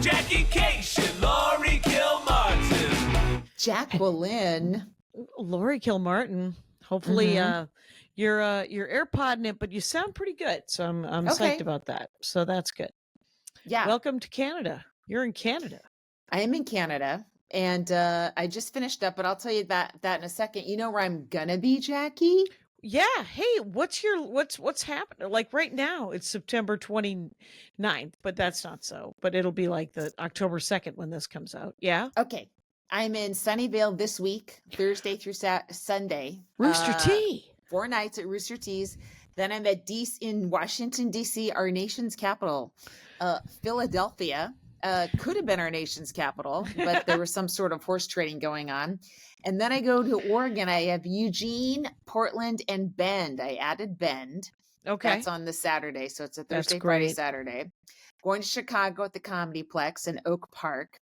Jackie Kashian, Laurie Kilmartin. Jacqueline. Laurie Kilmartin. Hopefully, you're AirPodding it, but you sound pretty good. So I'm psyched about that. So that's good. Yeah. Welcome to Canada. You're in Canada. I am in Canada, and I just finished up, but I'll tell you that in a second. You know where I'm gonna be, Jackie? Yeah. Hey, what's happening? Like right now, it's September 29th, but that's not so. But it'll be like the October 2nd when this comes out. Yeah. Okay. I'm in Sunnyvale this week, Thursday through Sunday. Rooster Tea. 4 nights at Rooster Tea's. Then I'm at in Washington, D.C., our nation's capital. Philadelphia could have been our nation's capital, but there was some sort of horse trading going on. And then I go to Oregon. I have Eugene, Portland, and Bend. I added Bend. Okay. That's on the Saturday. So it's a Thursday, Friday, Saturday. Going to Chicago at the Comedy Plex in Oak Park.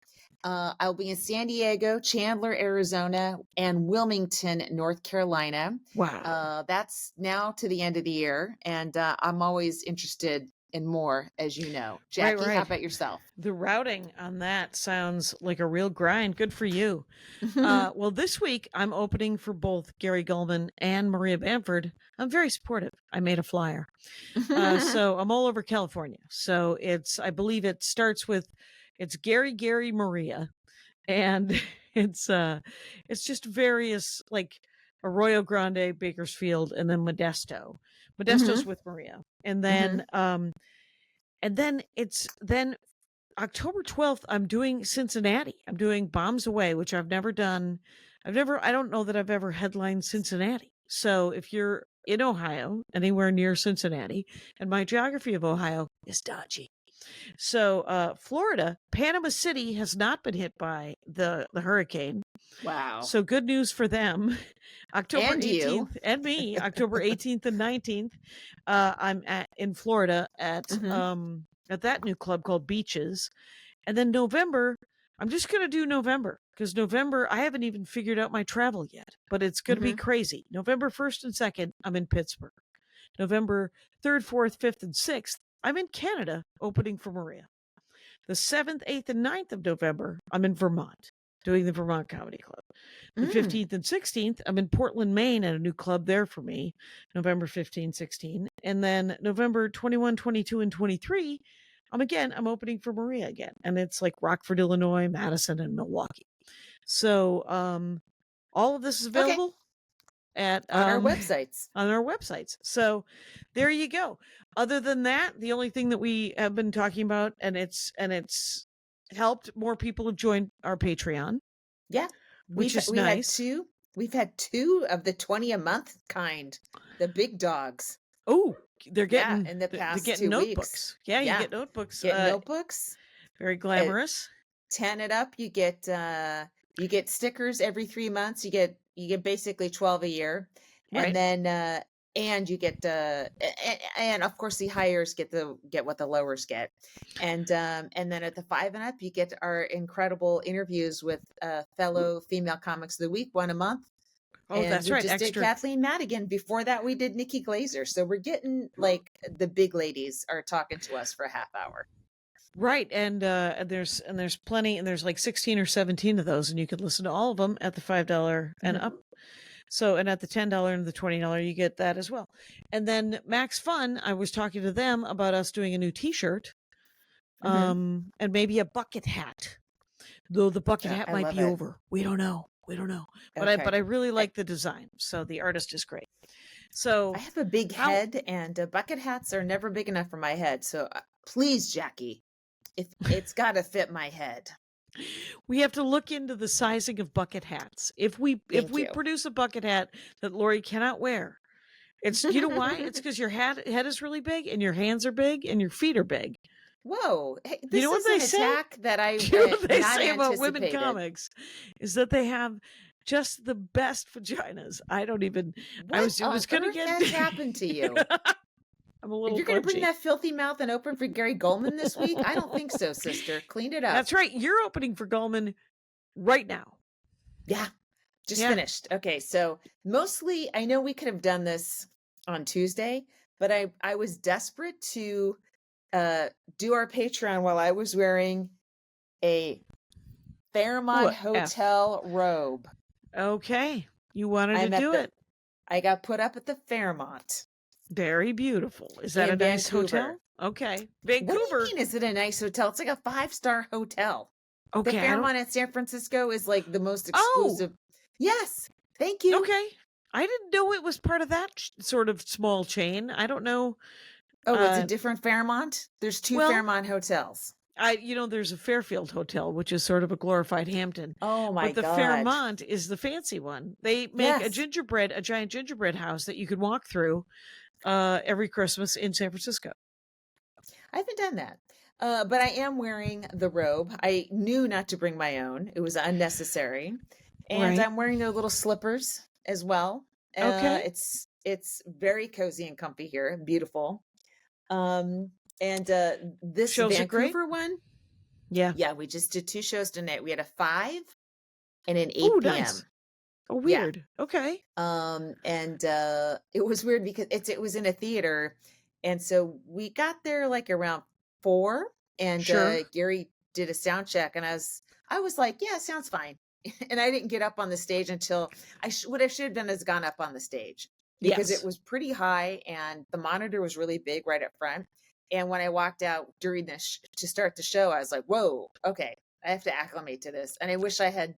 I'll be in San Diego, Chandler, Arizona, and Wilmington, North Carolina. Wow. That's now to the end of the year. And I'm always interested in more, as you know. Jackie, how about yourself? The routing on that sounds like a real grind. Good for you. Well, this week I'm opening for both Gary Gulman and Maria Bamford. I'm very supportive. I made a flyer. So I'm all over California. So I believe it starts with, it's Gary, Maria. And it's just various, like Arroyo Grande, Bakersfield, and then Modesto. Modesto's with Maria. And then, then October 12th, I'm doing Cincinnati. I'm doing Bombs Away, which I've never done. I don't know that I've ever headlined Cincinnati. So if you're in Ohio, anywhere near Cincinnati, and my geography of Ohio is dodgy. So, Florida, Panama City has not been hit by the hurricane. Wow. So good news for them. October and 18th you. and me, October 18th and 19th. I'm in Florida at that new club called Beaches. And then November, I'm just going to do November because November, I haven't even figured out my travel yet, but it's going to be crazy. November 1st and 2nd, I'm in Pittsburgh. November 3rd, 4th, 5th, and 6th, I'm in Canada opening for Maria. The 7th, 8th, and 9th of November, I'm in Vermont doing the Vermont Comedy Club. The 15th and 16th, I'm in Portland, Maine at a new club there for me, November 15, 16. And then November 21, 22, and 23, I'm opening for Maria again. And it's like Rockford, Illinois, Madison, and Milwaukee. So all of this is available. On our websites. On our websites. So there you go. Other than that, the only thing that we have been talking about, and it's helped more people have joined our Patreon. Yeah. Which is nice. We've had 2 of the 20 a month kind, the big dogs. Oh, they're getting in the past they're getting 2 notebooks. weeks. Yeah, you get notebooks. Notebooks. Very glamorous. 10 it up, you get stickers every 3 months. You get basically 12 a year. Right. And then and you get and of course the highers get what the lowers get. And then at the 5 and up, you get our incredible interviews with fellow female comics of the week, 1 a month. Oh, and that's we right. just did Kathleen Madigan. Before that, we did Nikki Glazer. So we're getting like the big ladies are talking to us for a half hour. Right. And there's plenty, and there's like 16 or 17 of those, and you can listen to all of them at the $5 and up. So, and at the $10 and the $20, you get that as well. And then Max Fun, I was talking to them about us doing a new t-shirt, and maybe a bucket hat, though the bucket hat might be over. We don't know. But I really like the design. So the artist is great. So I have a big head, and bucket hats are never big enough for my head. So please, Jackie, it's got to fit my head. We have to look into the sizing of bucket hats. If we produce a bucket hat that Laurie cannot wear, it's, you know why? It's because your head is really big, and your hands are big, and your feet are big. Whoa! Hey, this you know what they say? That I you know what they say about women anticipated. comics is that they have just the best vaginas. I don't even. I was going to get. Has happened to you? I'm a little. You're going to bring that filthy mouth and open for Gary Gulman this week? I don't think so, sister. Clean it up. That's right. You're opening for Gulman right now. Yeah. Just finished. Okay. So mostly, I know we could have done this on Tuesday, but I was desperate to do our Patreon while I was wearing a Fairmont Ooh, F. Hotel robe. Okay. You wanted I'm to at do the it. I got put up at the Fairmont Very beautiful. Is that a in nice Vancouver. hotel? Okay. What do you Vancouver. mean is it a nice hotel? It's like a 5-star hotel. The Okay. Fairmont at San Francisco is like the most Oh, exclusive. Yes. Thank you. okay. I didn't know it was part of that sort of small chain. I don't know. Oh, it's a different Fairmont? There's 2 Well, Fairmont hotels. there's a Fairfield Hotel, which is sort of a glorified Hampton. Oh my But the God. Fairmont is the fancy one. They make a Yes. giant gingerbread house that you can walk through every Christmas in San Francisco. I haven't done that. But I am wearing the robe. I knew not to bring my own. It was unnecessary. And Right. I'm wearing their little slippers as well. Okay. It's very cozy and comfy here. Beautiful. And this Shows are great. Vancouver one, Yeah. yeah, we just did 2 shows tonight. We had a 5 and an 8 Oh, p.m. nice. Oh, Yeah. weird. Okay. And it was weird because it was in a theater, and so we got there like around 4, and Sure. Gary did a sound check, and I was like, yeah, sounds fine. And I didn't get up on the stage until what I should have done is gone up on the stage because Yes. it was pretty high and the monitor was really big right up front. And when I walked out during this to start the show, I was like, whoa, okay, I have to acclimate to this. And I wish I had,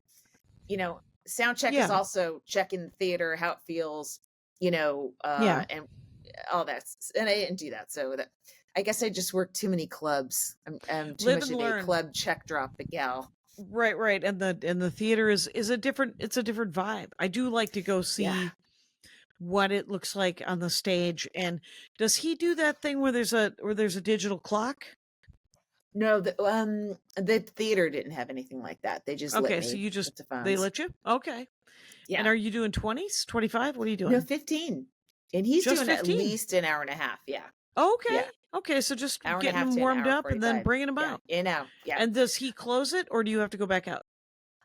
sound check is Yeah. also checking the theater, how it feels, Yeah. and all that. And I didn't do that. So I guess I just worked too many clubs. I'm too Live much and of a learn. club check drop the gal. Right. And the theater is a different vibe. I do like to go see Yeah. what it looks like on the stage. And does he do that thing where there's a digital clock? No, the theater didn't have anything like that. They just lit Okay, me so you with just the they phones. let you? Okay. And Yeah. are you doing 20s, 25? What are you doing? No, 15. And he's Just doing at 15. least an hour and a half. Yeah. Okay. Yeah. Okay, so just Hour and a getting half them to an warmed hour up and then 45. bringing them Yeah. out. In out. Yeah. And does he close it or do you have to go back out?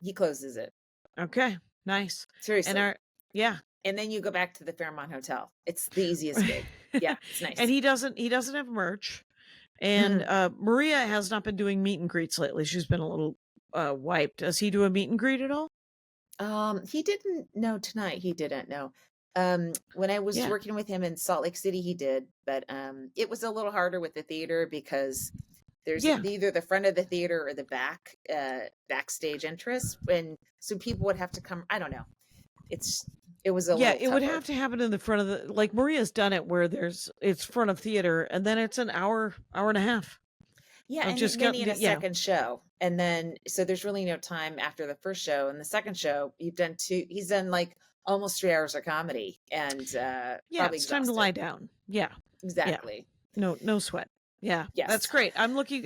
He closes it. Okay. Nice. Seriously. Yeah. And then you go back to the Fairmont Hotel. It's the easiest gig. Yeah, it's nice. And he doesn't have merch. And Maria has not been doing meet and greets lately. She's been a little wiped. Does he do a meet and greet at all? He didn't know tonight. He didn't know. When I was Yeah. working with him in Salt Lake City, he did, but it was a little harder with the theater because there's Yeah. either the front of the theater or the backstage entrance, and so people would have to come. I don't know. It was a Yeah, little it would tougher. have to happen in the front of the, like Maria's done it where it's front of theater and then it's an hour and a half. Yeah, of and just then he go- had a yeah. second show, and then so there's really no time after the first show. And the second show, he's done like almost 3 hours of comedy, and Yeah, probably it's time to exhausted. lie down. Yeah. Exactly. No sweat. Yeah. Yes. That's great. I'm looking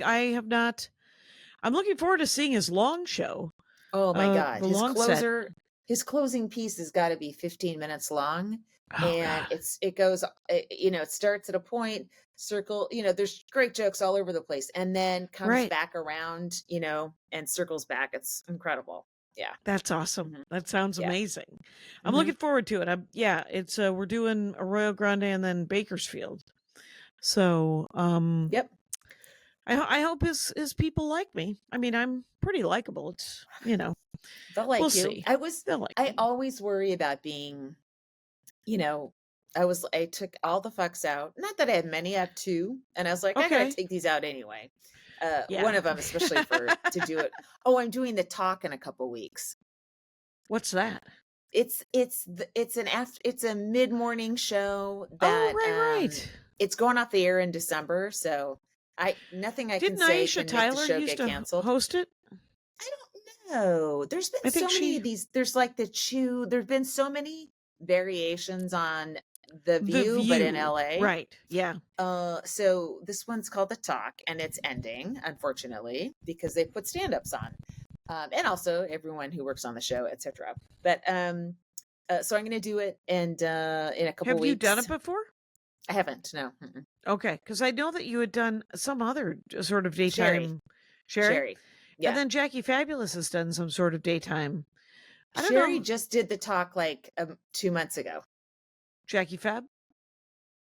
forward to seeing his long show. Oh my God, the long set. his closing piece has got to be 15 minutes long, Oh, and God. it goes, it starts at a point, circle, there's great jokes all over the place, and then comes Right. back around, and circles back. It's incredible. Yeah. That's awesome. Mhm. That sounds Yeah. amazing. I'm Mhm. looking forward to it. It's we're doing Arroyo Grande and then Bakersfield. So, Yep. I hope his people like me. I mean, I'm pretty likable. It's, They'll like we'll you. see. They'll like I me. always worry about being, I took all the fucks out. Not that I had many, I have 2. And I was like, I Okay. gotta take these out anyway. Yeah. One of them, especially to do it. Oh, I'm doing the talk in a couple weeks. What's that? It's a mid-morning show that right. it's going off the air in December, so nothing I Didn't can say Aisha can make the Tyler show used get to canceled. host it? I don't know. There's been I so think many of these. There's like there's been so many variations on The View, but in LA. Right. Yeah. So this one's called The Talk, and it's ending, unfortunately, because they put stand-ups on. And also everyone who works on the show, etc. But so I'm going to do it, and in a couple Have weeks. you done it before? I haven't. No. Mm-mm. Okay, because I know that you had done some other sort of daytime. Sherry. Yeah. And then Jackie Fabulous has done some sort of daytime. I don't Sherry know. just did The Talk like 2 months ago. Jackie Fab?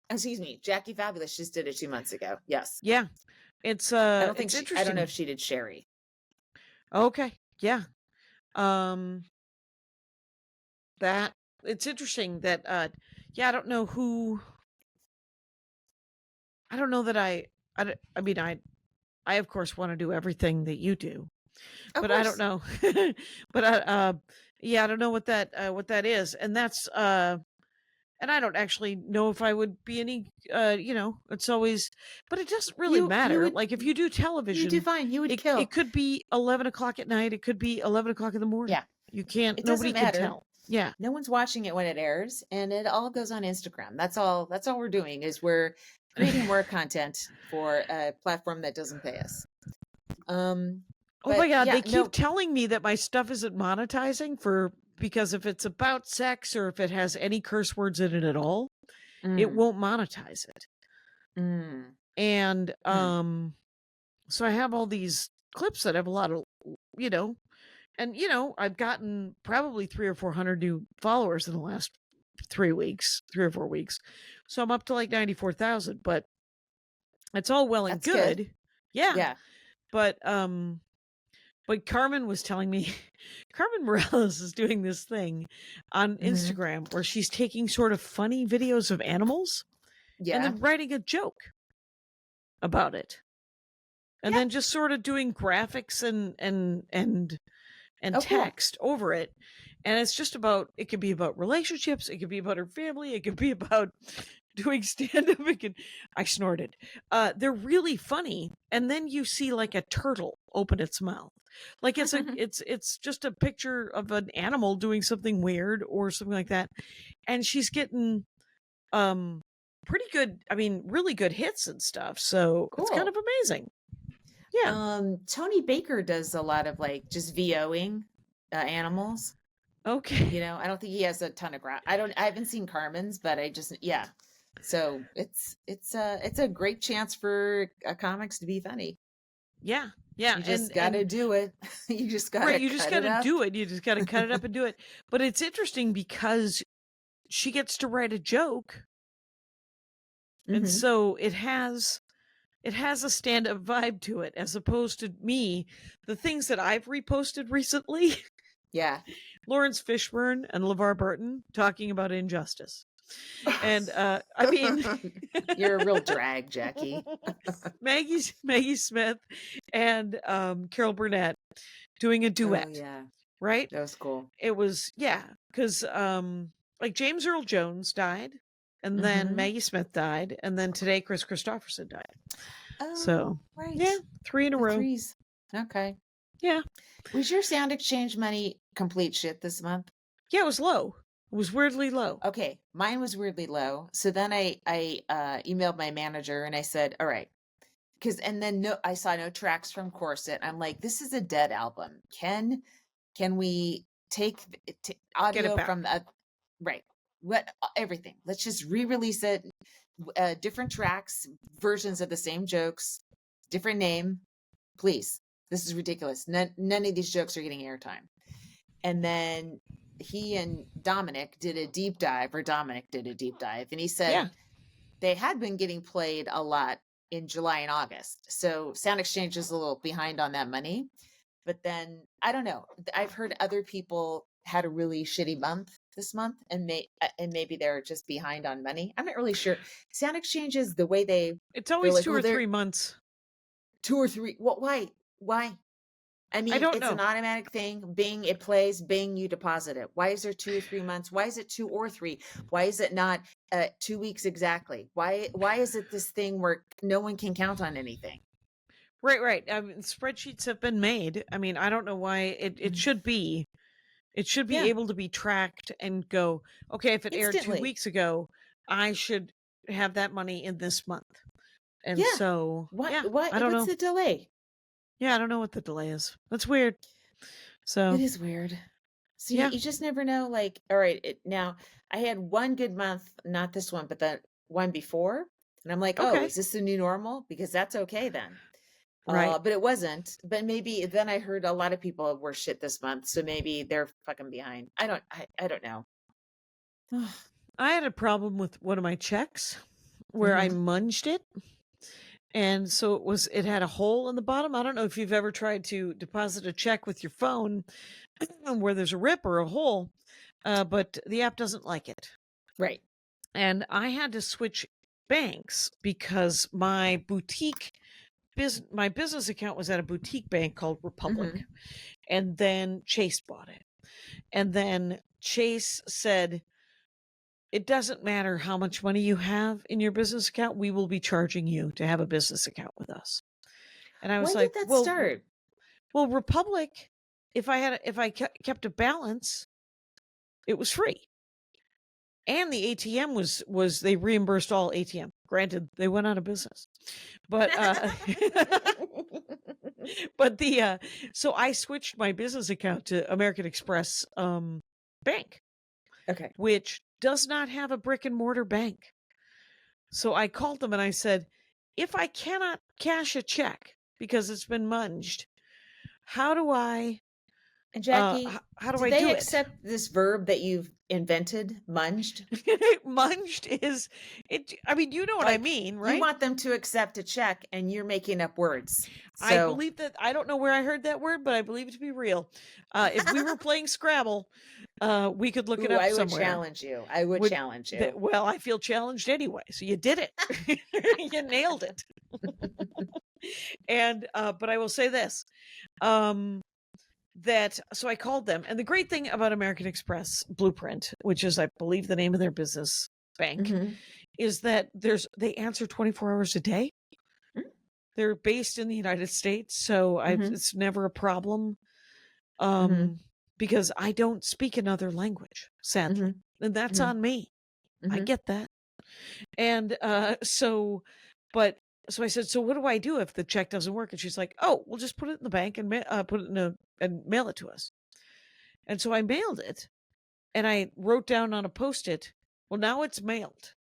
Excuse me, Jackie Fabulous just did it 2 months ago. Yes. Yeah. It's I don't it's think interesting. I don't know if she did Sherry. Okay. Yeah. Um, that it's interesting that yeah, I don't know that I mean I of course want to do everything that you do, Of but I don't course. know. But yeah, I don't know what that is. And that's and I don't actually know if I would be any it's always, but it doesn't really You matter. would Like if you do you do television, fine. You would it kill. could be 11 o'clock at night, it could be 11 o'clock in the morning. Yeah. You can't It Nobody doesn't can matter. tell. Yeah. No one's watching it when it airs, and it all goes on Instagram. That's all we're doing is we're creating more content for a platform that doesn't pay us. Oh my But God, yeah, they keep no. telling me that my stuff isn't monetizing because if it's about sex or if it has any curse words in it at all, it Mm, won't monetize it. mm, And hmm. so I have all these clips that have a lot of, you know, and I've gotten probably 300 or 400 new followers in the last 3 or 4 weeks. So I'm up to like 94,000, but it's all well and That's good. good. Yeah. Yeah. But Carmen was telling me, Carmen Morales is doing this thing on Hmm. Instagram where she's taking sort of funny videos of animals and Yeah. then writing a joke about it. And Yeah. then just sort of doing graphics and Oh, cool. text over it. And it's just about, it could be about relationships, it could be about her family, it could be about doing stand-up. I snorted. They're really funny. And then you see like a turtle open its mouth. Like it's just a picture of an animal doing something weird or something like that. And she's getting pretty good, I mean, really good hits and stuff. So it's kind Cool. of amazing. Yeah. Tony Baker does a lot of like just VOing animals. Okay. I don't think he has a ton of ground. I haven't seen Carmen's, but yeah. So it's a great chance for comics to be funny. Yeah. Yeah. You just got to And do it. You just got right, to you just cut got it to up. do it. You just got to cut it up and do it. But it's interesting because she gets to write a joke, and Hmm. so it has a stand-up vibe to it, as opposed to me, the things that I've reposted recently. Yeah. Lawrence Fishburne and LeVar Burton talking about injustice. And I mean You're a real drag, Jackie. Maggie Smith and Carol Burnett doing a Oh duet, yeah, right? that was cool. It was, yeah, because like James Earl Jones died, and then Hmm. Maggie Smith died, and then today Chris Christopherson died. Oh, So right. yeah, 3 in a The row. threes. Okay. Yeah. Was your sound exchange money complete shit this month? Yeah, it was low. It was weirdly low. Okay, mine was weirdly low. So then I emailed my manager and I said, "All right," because and then no, I saw no tracks from Corset. I'm like, "This is a dead album. Can we take Get it audio back. from the right? What everything? Let's just re-release it. Different tracks, versions of the same jokes, different name, please. This is ridiculous. None of these jokes are getting airtime." And then he and Dominic did a deep dive, or Dominic did a deep dive, and he said Yeah. they had been getting played a lot in July and August. So Sound Exchange is a little behind on that money. But then I don't know. I've heard other people had a really shitty month this month, and maybe they're just behind on money. I'm not really sure. Sound Exchange is the way It's they're always like, two oh, or they're 3 months. 2 or 3. What? Why? I I mean, don't it's an know. automatic thing. Bing, it plays. Bing, you deposit it. Why is there 2 or 3 months? Why is it 2 or 3? Why is it not 2 weeks exactly? Why is it this thing where no one can count on anything? Right. I mean, spreadsheets have been made. I mean, I don't know why it Mhm. should be. It should be Yeah, able to be tracked and go, okay, if it aired two instantly. weeks ago, I should have that money in this month. And Yeah. so, What? yeah, What? I don't What's know. the delay? Yeah, I don't know what the delay is. That's weird. It So, is weird. So yeah. you just never know. Like, all right, now I had one good month, not this one, but the one before, and I'm like, oh, Okay. is this the new normal? Because that's okay then. Right. But it wasn't. But maybe then I heard a lot of people were shit this month, so maybe they're fucking behind. I don't know. I had a problem with one of my checks where I Hmm. munged it And so it had a hole in the bottom. I don't know if you've ever tried to deposit a check with your phone where there's a rip or a hole, but the app doesn't like it. Right. And I had to switch banks because my business account was at a boutique bank called Republic. And then Chase bought it. And then Chase said, it doesn't matter how much money you have in your business account, we will be charging you to have a business account with us. And I was When like, did that start? Well, Republic, if I kept a balance, it was free. And the ATM was they reimbursed all ATM. Granted, they went out of business. But but so I switched my business account to American Express Bank. Okay. Which does not have a brick and mortar bank. So I called them and I said, if I cannot cash a check because it's been munged, how do I And Jackie, how do did I they do accept this verb that you've invented, munged? Munged is it. I mean, you know what I mean, right? You want them to accept a check, and you're making up words. So, I believe that. I don't know where I heard that word, but I believe it to be real. If we were playing Scrabble, we could look it up I would somewhere. challenge you. I would challenge you. Well, I feel challenged anyway, so you did it. You nailed it. And but I will say this. So I called them, and the great thing about American Express Blueprint, which is I believe the name of their business bank, is that they answer 24 hours a day. They're based in the United States, so it's never a problem. Because I don't speak another language, sadly, and that's on me. I get that. And so I said, so what do I do if the check doesn't work? And she's like, oh, we'll just put it in the bank and put it and mail it to us. And so I mailed it, and I wrote down on a Post-it, well, now it's mailed.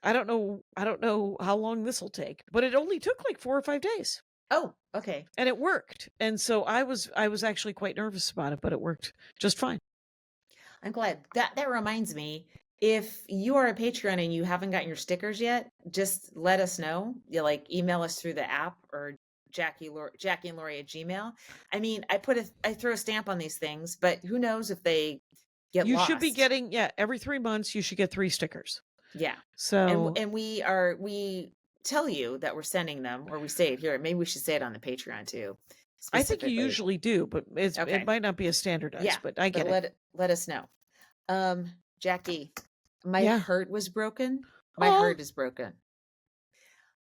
I don't know how long this will take, but it only took like 4 or 5 days. Oh, okay. And it worked. And so I was actually quite nervous about it, but it worked just fine. I'm glad. That reminds me, if you are a Patreon and you haven't gotten your stickers yet, just let us know. You email us through the app or Jackie and Laurie at Gmail. I mean, I throw a stamp on these things, but who knows if they get lost. You should be getting, every 3 months you should get 3 stickers. Yeah. So and we tell you that we're sending them, or we say it here. Maybe we should say it on the Patreon too. I think you usually do, but it might not be as standardized, but I get it. Let us know. Jackie, my heart was broken. My heart is broken.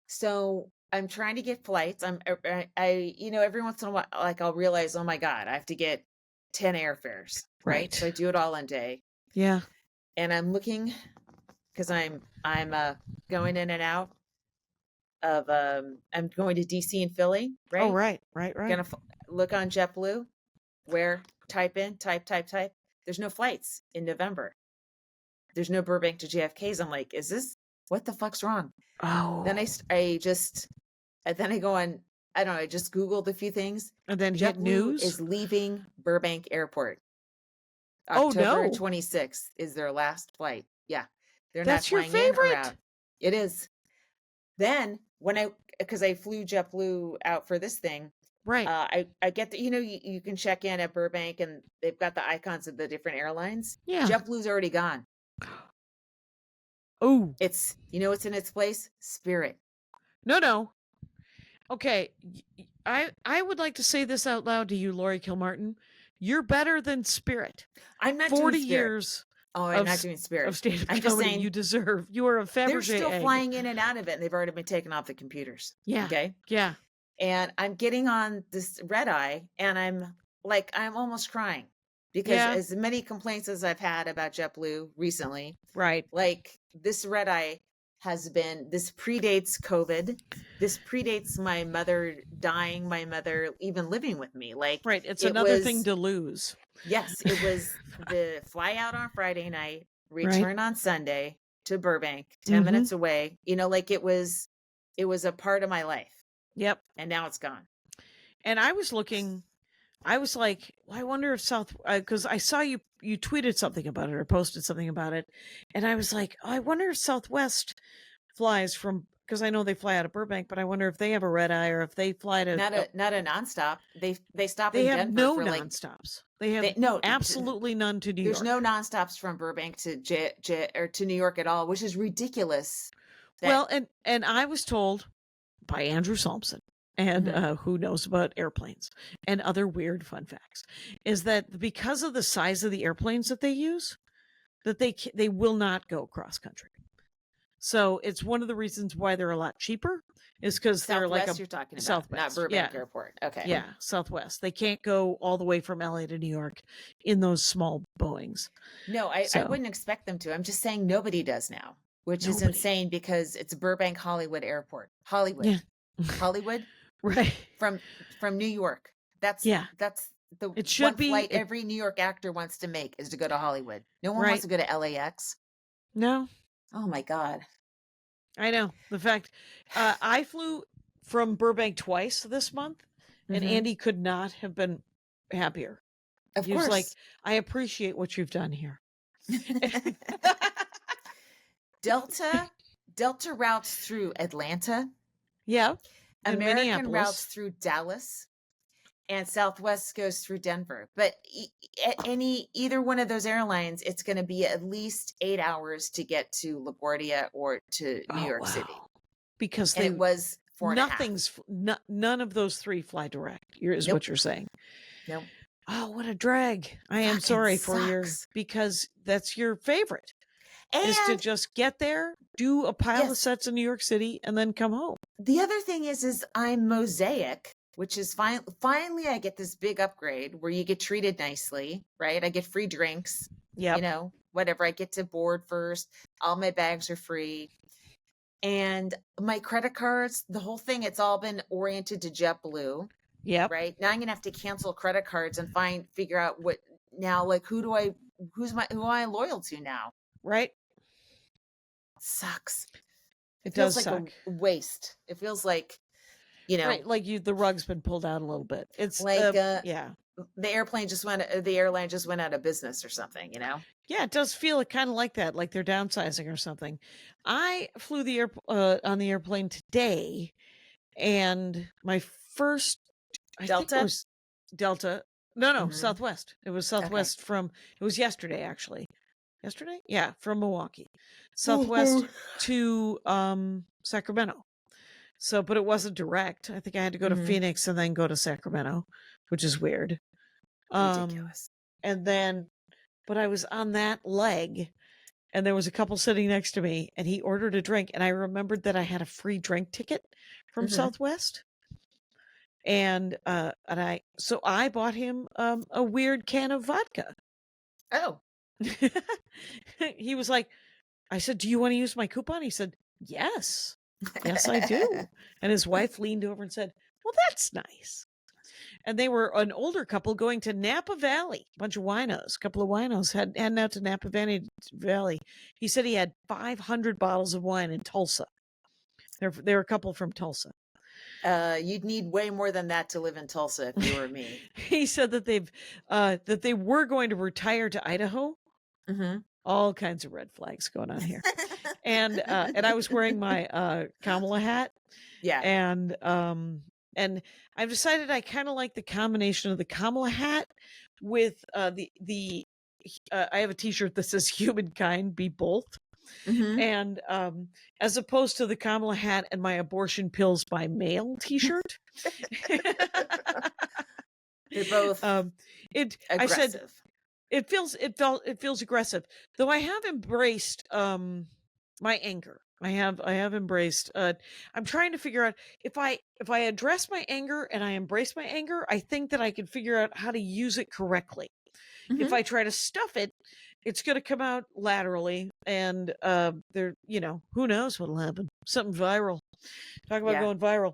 So I'm trying to get flights. Every once in a while, I'll realize, oh my God, I have to get 10 airfares. Right. So I do it all in a day. Yeah. And I'm looking because I'm going in and out of I'm going to DC and Philly, right? Oh, right. Gonna look on JetBlue, type. There's no flights in November. There's no Burbank to JFKs. I'm like, what the fuck's wrong? Oh. Then I go on, I don't know, I just Googled a few things. And then hit news is leaving Burbank Airport. October 26th is their last flight. Yeah. That's your favorite. It is. Then because I flew JetBlue out for this thing, right? I get that you can check in at Burbank and they've got the icons of the different airlines. Yeah, JetBlue's already gone. Oh, it's what's in its place? Spirit. No. Okay, I would like to say this out loud to you, Laurie Kilmartin. You're better than Spirit. I'm not 40 doing years. Oh, I'm not doing Spirit. Of stand-up I'm comedy just saying you deserve. You are a Fabergé They're still egg. flying in and out of it, and they've already been taken off the computers. Yeah. Okay. Yeah. And I'm getting on this red eye, and I'm almost crying because as many complaints as I've had about JetBlue recently, right? Like this red eye this predates COVID. This predates my mother dying, my mother even living with me. Right. It's another thing to lose. Yes. It was the fly out on Friday night, return on Sunday to Burbank, 10 minutes away. It was a part of my life. Yep. And now it's gone. And I was like, well, I wonder if because I saw you tweeted something about it or posted something about it. And I was like, I wonder if Southwest flies from because I know they fly out of Burbank, but I wonder if they have a red eye or if they fly to. Not a nonstop. They stop They in have Denver no for like nonstops. They have no absolutely none to New There's York. no nonstops from Burbank to or to New York at all, which is ridiculous. Well, and I was told by Andrew Solmson, and Mhm. who knows about airplanes and other weird fun facts, is that because of the size of the airplanes that they use, that they will not go cross country. So it's one of the reasons why they're a lot cheaper is because they're like Southwest you're talking about, Southwest, not Burbank Airport. Okay. Yeah, Southwest. They can't go all the way from LA to New York in those small Boeings. No, I So- wouldn't expect them to. I'm just saying nobody does now, which is Nobody. insane because it's Burbank Hollywood Airport. Hollywood. Yeah. Hollywood Right. from New York. That's the It should one be- flight every New York actor wants to make is to go to Hollywood. No one Right. wants to go to LAX. No, Oh my God. I know. The fact I flew from Burbank twice this month, and Mhm. Andy could not have been happier. Of He course. was like, I appreciate what you've done here. Delta routes through Atlanta. Yeah. And American Minneapolis. routes through Dallas, and Southwest goes through Denver. But either one of those airlines, it's going to be at least 8 hours to get to LaGuardia or to New York City. Because And it was 4.5. None of those three fly direct. Is Nope. what you're saying. Nope. Oh, what a drag. I am Fucking sorry for sucks. because that's your favorite. Is to And just get there, do a pile of Yes. sets in New York City, and then come home. the other thing is I'm Mosaic, which is finally I get this big upgrade where you get treated nicely, right? I get free drinks, Yeah. whatever. I get to board first. All my bags are free. And my credit cards, the whole thing, it's all been oriented to JetBlue, Yep. right? Now I'm gonna have to cancel credit cards and figure out what now, like who am I loyal to now? Right. Sucks. It feels does like suck. a waste. It feels like, Right. Like the rug's been pulled out a little bit. It's Like, yeah. the airline just went out of business or something, Yeah, it does feel kind of like that, like they're downsizing or something. I flew on the airplane today, and my first I think it Delta? was Delta. No, Mhm. Southwest. It was Southwest it was yesterday actually. Yesterday? Yeah, from Milwaukee. Southwest to Sacramento. So, but it wasn't direct. I think I had to go to Mhm. Phoenix and then go to Sacramento, which is weird. Ridiculous. And then, but I was on that leg, and there was a couple sitting next to me, and he ordered a drink, and I remembered that I had a free drink ticket from Mhm. Southwest, and I bought him a weird can of vodka. Oh, He was like, I said, "Do you want to use my coupon?" He said, "Yes, yes, I do." And his wife leaned over and said, "Well, that's nice." And they were an older couple going to Napa Valley, a bunch of winos, a couple of winos heading out to Napa Valley. He said he had 500 bottles of wine in Tulsa. They're a couple from Tulsa. You'd need way more than that to live in Tulsa if you were me. He said that they were going to retire to Idaho. Mm-hmm. All kinds of red flags going on here. And I was wearing my Kamala hat. Yeah. And I've decided I kind of like the combination of the Kamala hat with the I have a T-shirt that says "Humankind be both," Mhm. and as opposed to the Kamala hat and my "Abortion pills by mail" T-shirt. They're both I said aggressive. it feels aggressive, though I have embraced my anger. I have embraced I'm trying to figure out if I address my anger and I embrace my anger, I think that I can figure out how to use it correctly. If Mhm. I try to stuff it, it's going to come out laterally, and who knows what'll happen. Something viral. Talk about Yeah. going viral.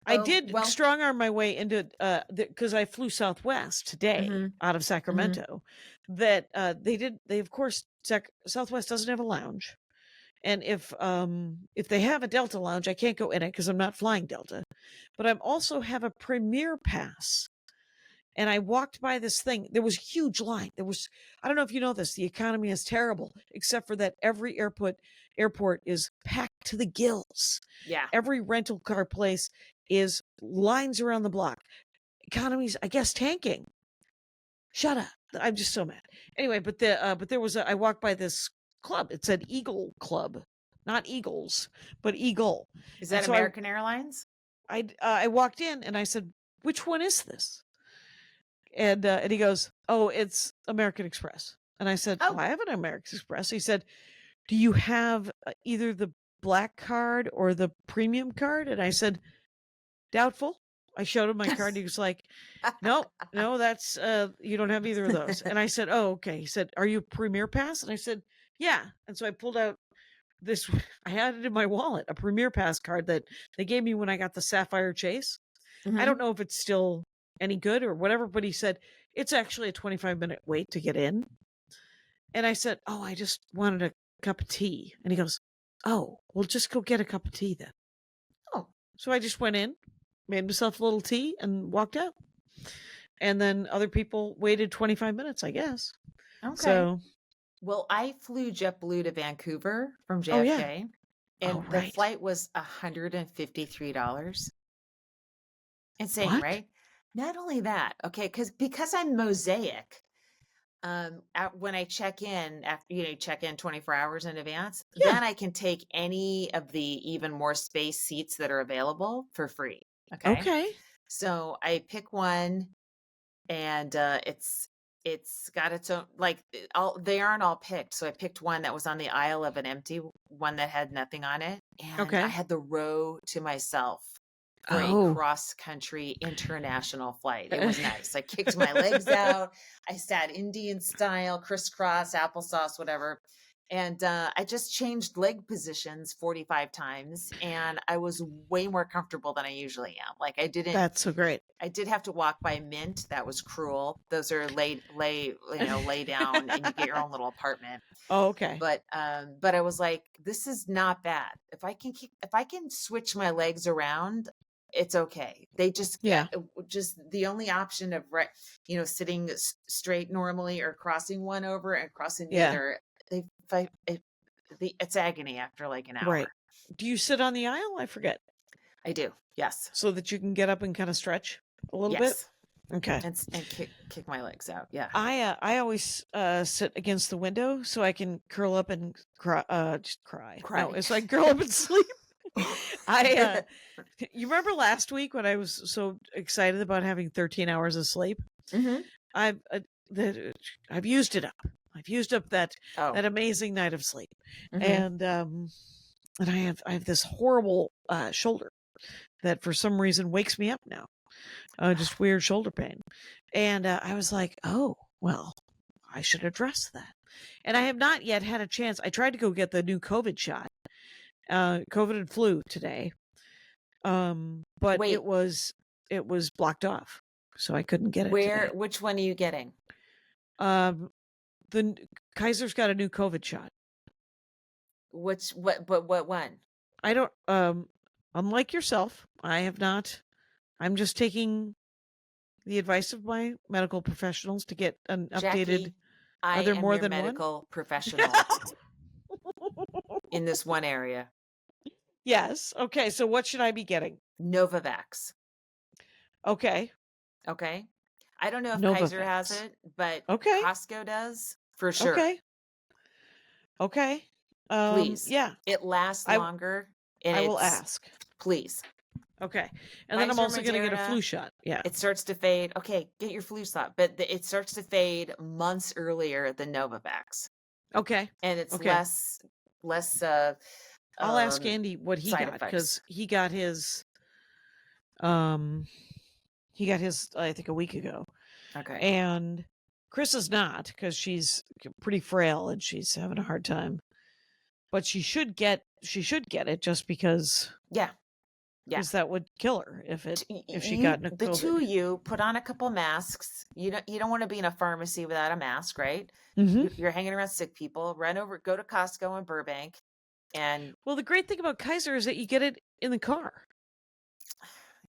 I did well- strong arm my way into because I flew Southwest today Mhm. out of Sacramento. That they of course Southwest doesn't have a lounge, and if they have a Delta lounge, I can't go in it because I'm not flying Delta. But I also have a Premier pass, And I walked by this thing. There was a huge line. I don't know if you know this, the economy is terrible, except for that every airport is packed to the gills. Yeah. Every rental car place is lines around the block. Economy's, I guess, tanking. Shut up. I'm just so mad. Anyway, but there was I walked by this club. It said Eagle Club, not Eagles, but Eagle. Is And that so American Airlines? I walked in and I said, "Which one is this?" And he goes, "Oh, it's American Express." And I said, "Oh, Oh. I have an American Express." He said, "Do you have either the black card or the premium card?" And I said, "Doubtful." I showed him my card. And he was like, "No, that's you don't have either of those." And I said, "Oh, okay." He said, "Are you Premier Pass?" And I said, "Yeah." And so I pulled out this. I had it in my wallet, a Premier Pass card that they gave me when I got the Sapphire Chase. I don't know if it's still any good or whatever, but he said it's actually a 25-minute wait to get in. And I said, "Oh, I just wanted a cup of tea." And he goes, "Oh, well, just go get a cup of tea then." Oh. So I just went in, made myself a little tea, and walked out. And then other people waited 25 minutes, I guess. Okay. So, Well, I flew JetBlue to Vancouver from oh yeah. JFK, and Oh, the right. flight was $153. Insane, What? right? Not only that, okay, because I'm Mosaic, when I check in after check in 24 hours in advance, Yeah. then I can take any of the even more space seats that are available for free. Okay. Okay. So I pick one, and it's got its own, like, they aren't all picked. So I picked one that was on the aisle of an empty one that had nothing on it, and Okay. I had the row to myself for a Oh. cross-country international flight. It was nice. I kicked my legs out. I sat Indian style, crisscross, applesauce, whatever. And I just changed leg positions 45 times, and I was way more comfortable than I usually am. Like, That's so great. I did have to walk by Mint. That was cruel. Those are lay down, and you get your own little apartment. Oh, okay. But I was like, this is not bad. If I can switch my legs around, it's okay. They just Yeah. just the only option of sitting straight normally or crossing one over and crossing the Yeah. other. They fight it's agony after like an hour. Right. Do you sit on the aisle? I forget. I do. Yes. So that you can get up and kind of stretch a little Yes. bit? Okay. And kick my legs out. Yeah. I always sit against the window so I can curl up and just cry. No, it's like curl up and sleep. You remember last week when I was so excited about having 13 hours of sleep? Mm-hmm. I've used it up. I've used up that amazing night of sleep, Mm-hmm. and I have this horrible shoulder that for some reason wakes me up now. Just weird shoulder pain, and I was like, oh well, I should address that. And I have not yet had a chance. I tried to go get the new COVID shot, COVID and flu today, but Wait. it was blocked off, so I couldn't get it today. Which one are you getting? The Kaiser's got a new COVID shot. What one? I don't. Unlike yourself, I have not. I'm just taking the advice of my medical professionals to get an updated. Jackie, I are there am more your than medical professional in this one area. Yes. Okay. So what should I be getting? Novavax. Okay. Okay. I don't know if Novavax. Kaiser has it, but Okay. Costco does for sure. Okay. Okay. Please. Yeah. It lasts longer. And I will ask. Please. Okay. And then I'm Pfizer, also going to get a Moderna, flu shot. Yeah. It starts to fade. Okay, get your flu shot, but it starts to fade months earlier than Novavax. Okay. And it's Okay. less I'll ask Andy what he side got because he got his I think a week ago. Okay. And Chris is not because she's pretty frail and she's having a hard time. But she should get it just because because that would kill her if she got COVID. The two of you put on a couple masks. You don't want to be in a pharmacy without a mask, right? Mm-hmm. You're hanging around sick people. Go to Costco in Burbank, and well, the great thing about Kaiser is that you get it in the car.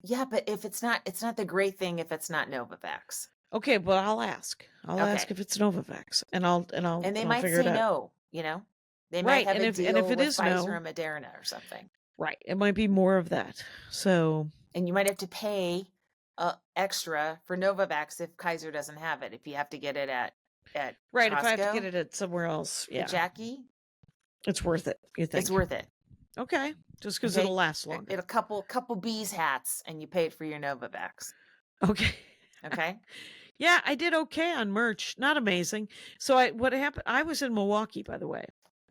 Yeah, but if it's not the great thing if it's not Novavax. Okay, well, I'll ask. I'll ask Okay. if it's Novavax, and I'll And they I'll might figure it say out. no, you know? They might Right, have a if deal it with is Pfizer no, and Moderna or something. right, it might be more of that. So And you might have to pay extra for Novavax if Kaiser doesn't have it. If you have to get it at right, if I have to get Costco it at somewhere else, for yeah, Jackie, it's worth it. You it's think? worth it. Okay, just because Okay, it'll last it longer. a couple bees hats, and you paid for your Novavax. Okay. Okay. Yeah, I did okay on merch. Not amazing. So what happened? I was in Milwaukee, by the way,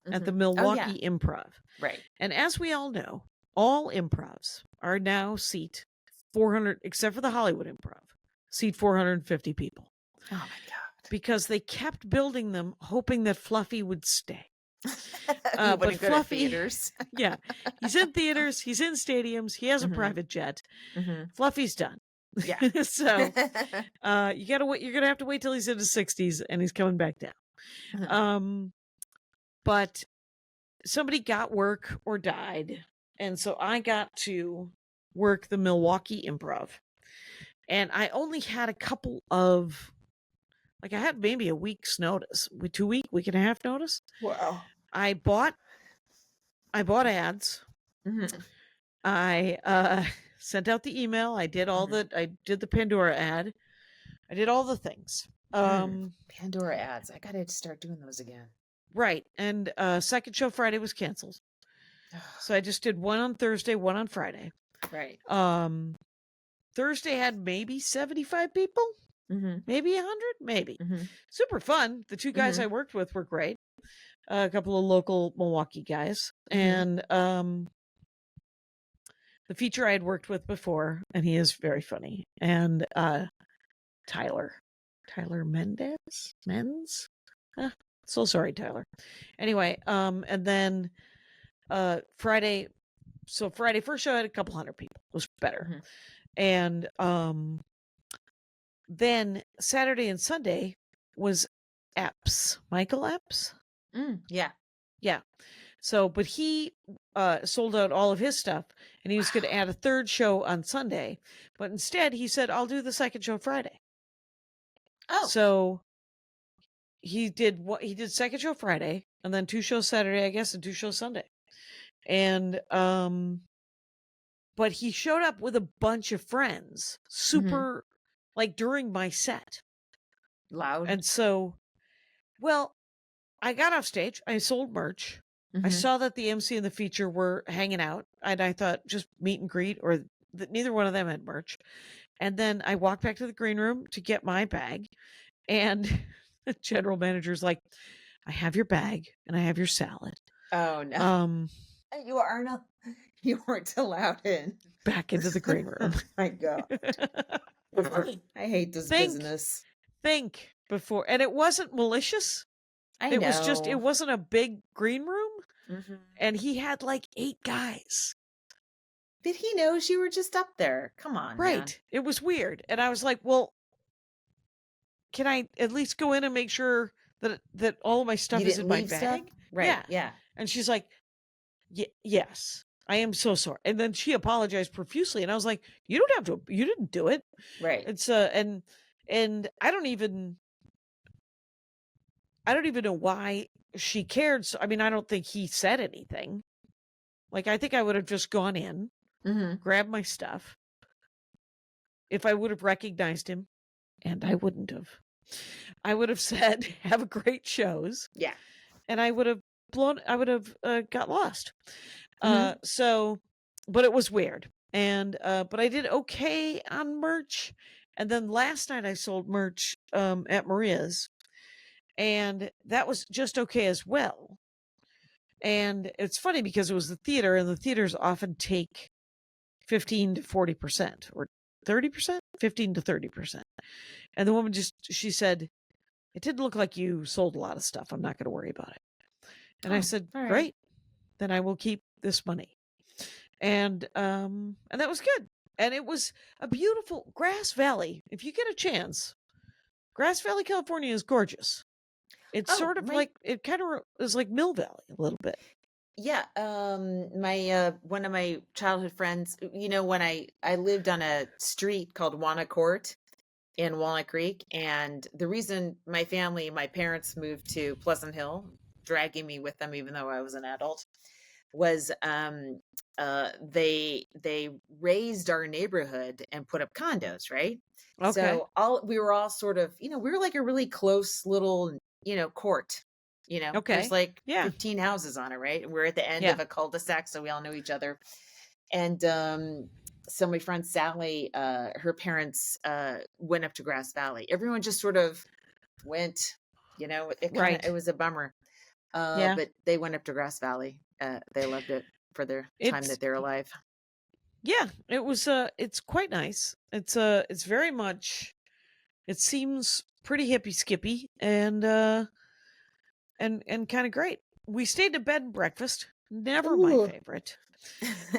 at the Mhm. Oh yeah, Milwaukee Improv. right. And as we all know, all improvs are now seat 400, except for the Hollywood Improv, seat 450 people Oh my god. because they kept building them hoping that Fluffy would stay. He But wouldn't go to Fluffy, theaters. yeah, he's in theaters, he's in stadiums, he has a Mhm. private jet. Mhm. Fluffy's done. Yeah. So you gotta wait. You're gonna have to wait till he's in his 60s and he's coming back down. Mhm. But somebody got work or died, and so I got to work the Milwaukee Improv, and I only had a couple of, like, I had maybe a week's notice, week and a half notice. Wow. I bought ads. Mhm. I sent out the email. I did I did the Pandora ad. I did all the things. Pandora ads. I gotta start doing those again. Right. And second show Friday was canceled. So I just did one on Thursday, one on Friday. Right. Thursday had maybe 75 people, maybe 100, maybe. Super fun. The two guys I worked with were great. A couple of local Milwaukee guys. And the feature I had worked with before, and he is very funny. And Tyler Menz? So sorry, Tyler. Anyway, and then Friday, first show I had a couple hundred people. It was better. And then Saturday and Sunday was Epps, Michael Epps. Yeah. Yeah. So, but he sold out all of his stuff, and he was going to add a third show on Sunday, but instead he said, "I'll do the second show Friday." Oh. So he did second show Friday, and then 2 shows Saturday, I guess, and 2 shows Sunday. And but he showed up with a bunch of friends, super like during my set. Loud. And so, well, I got off stage, I sold merch. I saw that the MC and the feature were hanging out, and I thought just meet and greet, or neither one of them had merch. And then I walked back to the green room to get my bag, and the general manager's like, "I have your bag and I have your salad." Oh no. You weren't allowed in. Back into the green room. My god. I hate this business. Think before, and it wasn't malicious. It was just, it wasn't a big green room, and he had like 8 guys. But he knows you were just up there. Come on, Right. man. It was weird. And I was like, well, can I at least go in and make sure that all of my stuff You is didn't in my leave bag? stuff? Right. Yeah. And she's like, yes, I am so sorry. And then she apologized profusely. And I was like, you didn't do it. Right. It's and I don't even know why she cared. So, I mean, I don't think he said anything. Like, I think I would have just gone in, grabbed my stuff, if I would have recognized him, and I wouldn't have. I would have said, "Have a great shows." Yeah. And I would have got lost. So, but it was weird. And but I did okay on merch. And then last night I sold merch at Maria's, and that was just okay as well. And it's funny because it was the theater, and the theaters often take 15 to 40% or 30%, 15 to 30%. And the woman she said, "It didn't look like you sold a lot of stuff. I'm not going to worry about it." And I said, all right. "Great, then I will keep this money." And that was good. And it was a beautiful Grass Valley. If you get a chance, Grass Valley, California is gorgeous. It's sort of like, it kind of is like Mill Valley a little bit. Yeah. My one of my childhood friends, when I lived on a street called Wanna Court, in Walnut Creek. And the reason my parents moved to Pleasant Hill, dragging me with them, even though I was an adult, was they raised our neighborhood and put up condos, right? Okay. So we were all sort of, we were like a really close little, court. Okay. There's like Yeah. 15 houses on it, right? And we're at the end Yeah. of a cul-de-sac, so we all know each other. And so my friend Sally, her parents went up to Grass Valley. Everyone just sort of went, Right. it was a bummer. Yeah. But they went up to Grass Valley. They loved it for their time It's that they're alive. yeah, it was it's quite nice. It's very much, it seems pretty hippie skippy and kind of great. We stayed at bed and breakfast, never my Ooh. favorite.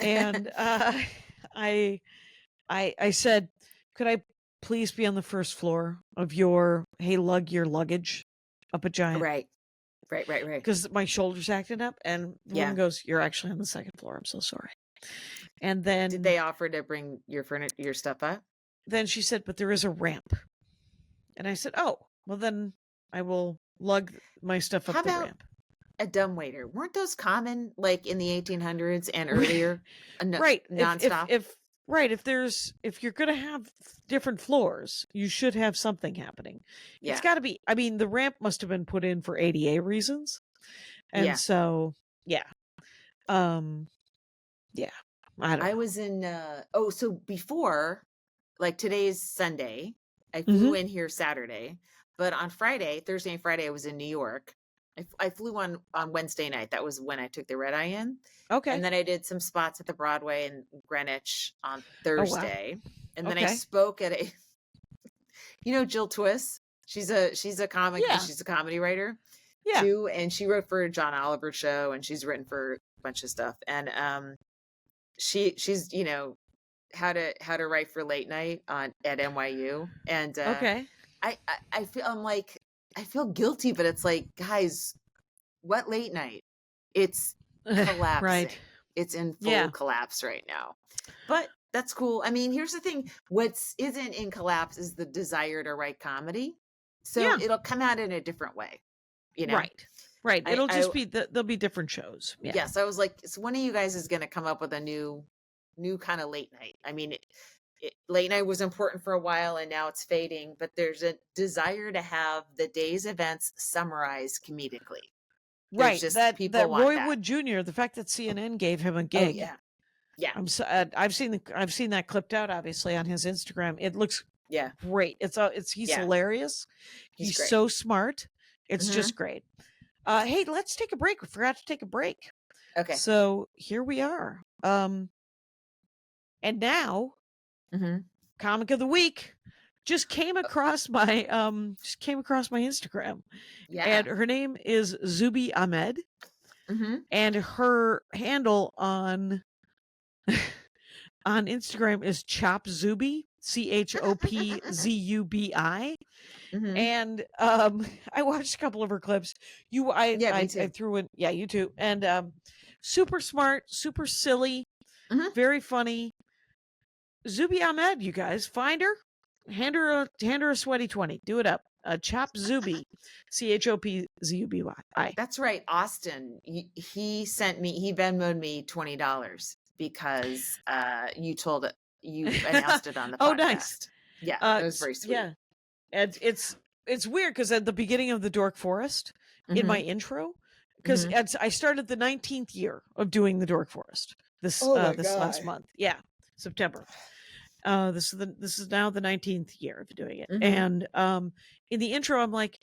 And I said, could I please be on the first floor of your, hey, lug your luggage up a giant, Right. because my shoulders acted up. And the woman goes, you're actually on the second floor, I'm so sorry. And then Did they offer to bring your stuff up? then she said, but there is a ramp. And I said, oh, well then I will lug my stuff up How the about ramp. a dumbwaiter? Weren't those common like in the 1800s and earlier? Right. Nonstop. If you're going to have different floors, you should have something happening. Yeah. It's got to be, I mean, the ramp must have been put in for ADA reasons. And Yeah. so, yeah. Yeah. I don't know. I was in so before, like today's Sunday, I flew in here Saturday, but on Thursday and Friday I was in New York. I flew on Wednesday night. That was when I took the red eye in. Okay. And then I did some spots at the Broadway and Greenwich on Thursday. And then I Okay. spoke at a Jill Twiss. She's a comic, Yeah. she's a comedy writer Yeah. too, and she wrote for John Oliver's show, and she's written for a bunch of stuff. And she's how to write for late night at NYU. And Okay. I feel guilty, but it's like, guys, what late night? It's collapsing. Right. It's in full collapse right now. But that's cool. I mean, here's the thing. What isn't in collapse is the desire to write comedy. So it'll come out in a different way. Right. It'll just be, there'll be different shows. Yeah. Yes. I was like, so one of you guys is going to come up with a new kind of late night. I mean, late night was important for a while and now it's fading, but there's a desire to have the day's events summarized comedically. Right. Just That people Roy want Wood Jr., the fact that CNN gave him a Oh, gig. yeah. I've seen that clipped out obviously on his Instagram. It looks great. He's hilarious. He's great. so smart. It's just great. Hey, let's take a break. We forgot to take a break. Okay. So here we are. And now, comic of the week just came across my Instagram. Yeah. And her name is Zubi Ahmed. And her handle on Instagram is Chop Zubi, ChopZubi. And I watched a couple of her clips. I threw in, you too. And super smart, super silly, very funny. Zubi Ahmed, you guys, find her, hand her a sweaty 20. Do it up. Chop Zubi, ChopZubi. That's right. Austin, he Venmoed me $20 because you announced it on the podcast. Oh, nice. Yeah, it was very sweet. Yeah, and it's weird because at the beginning of the Dork Forest, in my intro, because I started the 19th year of doing the Dork Forest this last month. Yeah, September. This is now the 19th year of doing it. And in the intro, I'm like,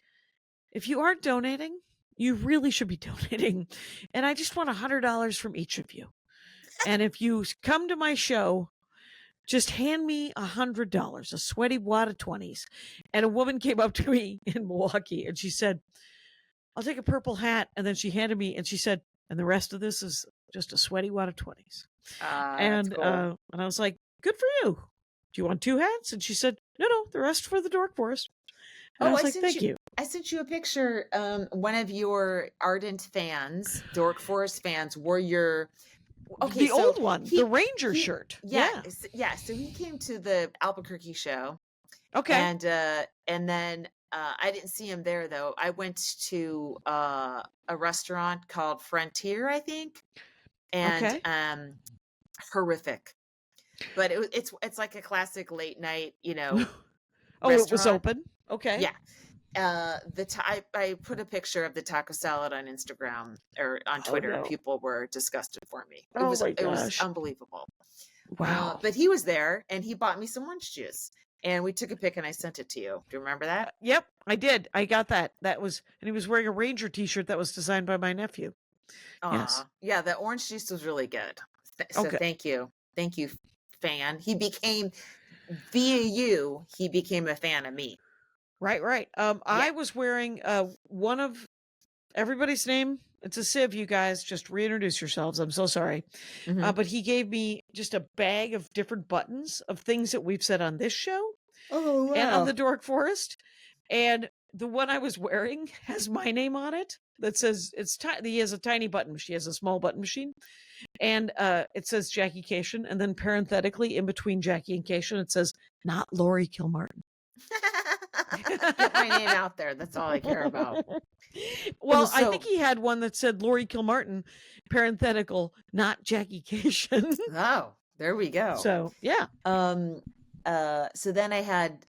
if you aren't donating, you really should be donating. And I just want $100 from each of you. And if you come to my show, just hand me $100, a sweaty wad of 20s. And a woman came up to me in Milwaukee and she said, I'll take a purple hat. And then she handed me and she said, and the rest of this is just a sweaty wad of 20s. And cool. And I was like, good for you. Do you want 2 hats? And she said, no, the rest for the Dork Forest. And I was like, thank you. I sent you a picture. One of your ardent fans, Dork Forest fans, wore your old one, the Ranger shirt. Yeah. So he came to the Albuquerque show Okay. And then I didn't see him there though. I went to a restaurant called Frontier, I think, and Okay. horrific. But it's like a classic late night, Oh, it was restaurant. open. Okay. Yeah. I put a picture of the taco salad on Instagram or on Oh, Twitter, and no. people were disgusted for me. Oh my It was gosh. unbelievable. Wow. But he was there, and he bought me some orange juice, and we took a pic, and I sent it to you. Do you remember that? Yep, I did. I got that. And he was wearing a Ranger t-shirt that was designed by my nephew. Yes. Yeah, the orange juice was really good. So Okay. thank you, fan. He became via you. He became a fan of me. Right. I was wearing one of everybody's name. It's a sieve, you guys. Just reintroduce yourselves. I'm so sorry. Mhm. But he gave me just a bag of different buttons of things that we've said on this show Oh and on the Dork Forest. And the one I was wearing has my name on it that says he has a tiny button. She has a small button machine. And it says Jackie Kashian. And then parenthetically in between Jackie and Kashian, it says, not Laurie Kilmartin. Get my name out there. That's all I care about. Well, I think he had one that said Laurie Kilmartin, parenthetical, not Jackie Kashian. Oh, there we go. So yeah. So then I had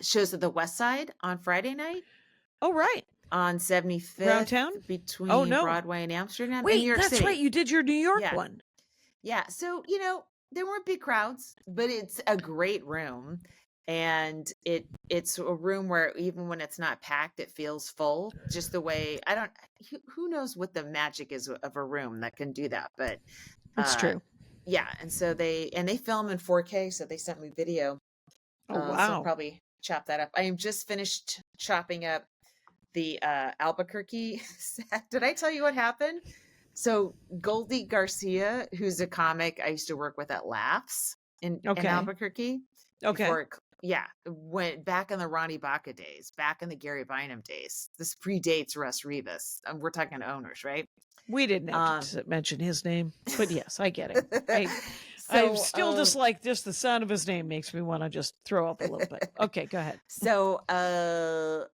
shows at the West Side on Friday night. Oh right. On 75th Downtown? between Broadway and Amsterdam. Wait, in New York that's City. right. You did your New York one. Yeah. So, there weren't big crowds, but it's a great room. And it's a room where even when it's not packed, it feels full. Just the way who knows what the magic is of a room that can do that, but it's true. Yeah, and so they film in 4K, so they sent me video. Oh wow! So I'll probably chop that up. I am just finished chopping up the Albuquerque set. Did I tell you what happened? So Goldie Garcia, who's a comic I used to work with at Laughs in Albuquerque. Okay. Went back in the Ronnie Baca days, back in the Gary Bynum days. This predates Russ Rivas. We're talking owners, right? We didn't have to mention his name, but yes, I get it. I still just like just the sound of his name makes me want to just throw up a little bit. Okay, go ahead. So I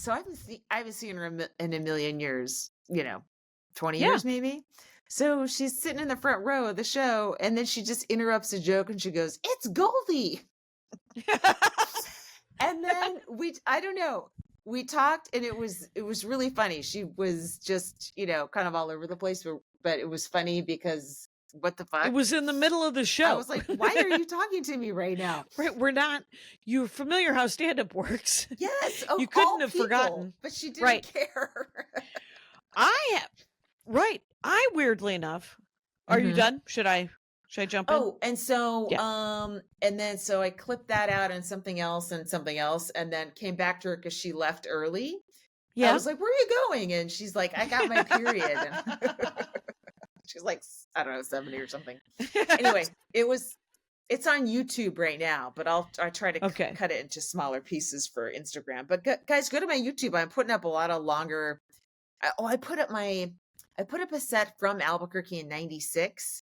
haven't seen her in a million years. 20 years maybe. So she's sitting in the front row of the show, and then she just interrupts a joke, and she goes, "It's Goldie." And then I don't know. We talked, and it was really funny. She was just, kind of all over the place, but it was funny because what the fuck? It was in the middle of the show. I was like, why are you talking to me right now? Right, you're familiar how stand-up works. Yes. You couldn't have forgotten. But she didn't care. I weirdly enough, are you done? Should I jump in? Oh, and so, and then so I clipped that out and something else, and then came back to her because she left early. Yeah. I was like, "Where are you going?" And she's like, "I got my period." And she's like, I don't know, 70 or something. Anyway, it's on YouTube right now, but I'll try to cut it into smaller pieces for Instagram. But guys, go to my YouTube. I'm putting up a lot of longer. I put up a set from Albuquerque in '96.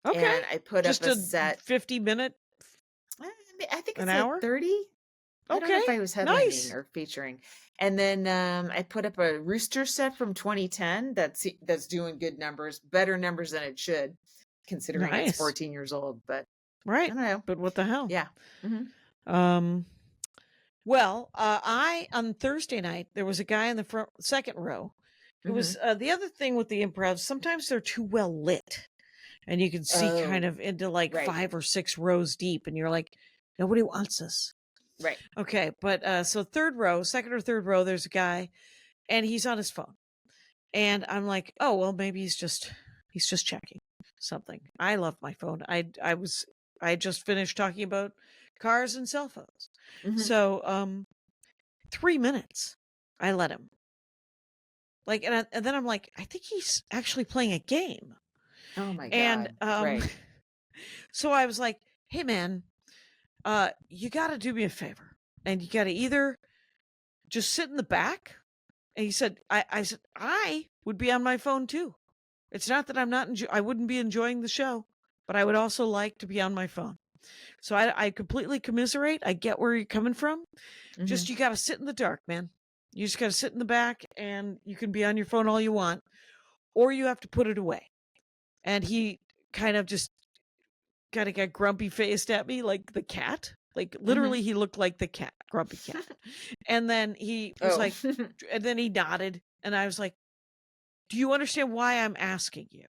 Okay. And I put just up a set 50-minute. I think it's an like hour? 30. I don't know if I was headlining or featuring. And then I put up a Rooster set from 2010 that's doing good numbers, better numbers than it should, considering it's 14 years old. But right, I don't know. But what the hell? Yeah. Mm-hmm. Well, on Thursday night there was a guy in the second row. It was the other thing with the improv. Sometimes they're too well lit, and you can see kind of into like 5 or 6 rows deep, and you're like, nobody wants us. Right. Okay. But so second or third row, there's a guy and he's on his phone. And I'm like, oh, well, maybe he's just checking something. I love my phone. I just finished talking about cars and cell phones. So 3 minutes I let him. Like, and then I'm like, I think he's actually playing a game. Oh my God. And right. So I was like, hey man, you got to do me a favor, and you got to either just sit in the back. And he said, I said, I would be on my phone too. It's not that I'm not, I wouldn't be enjoying the show, but I would also like to be on my phone. So I completely commiserate. I get where you're coming from. Mhm. Just you got to sit in the dark, man. You just got to sit in the back, and you can be on your phone all you want, or you have to put it away. And he kind of just kind of got grumpy faced at me like the cat. Like literally, he looked like the cat, grumpy cat. And then he was Oh. like, and then he nodded, and I was like, "Do you understand why I'm asking you?"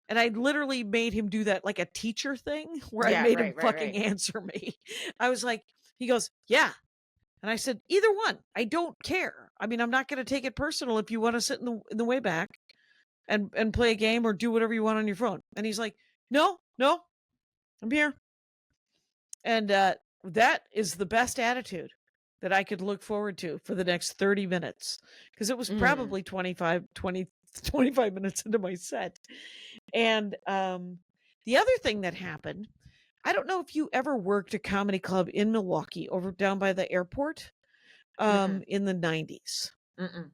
And I literally made him do that like a teacher thing where I Yeah, made him right, fucking right. answer me. I was like, he goes, "Yeah." And I said, "Either one. I don't care. I mean, I'm not going to take it personal if you want to sit in the way back and play a game or do whatever you want on your phone." And he's like, "No, no, I'm here." And that is the best attitude that I could look forward to for the next 30 minutes, because it was probably 25 minutes into my set. And the other thing that happened, I don't know if you ever worked a comedy club in Milwaukee over down by the airport in the 90s. Mm-mm.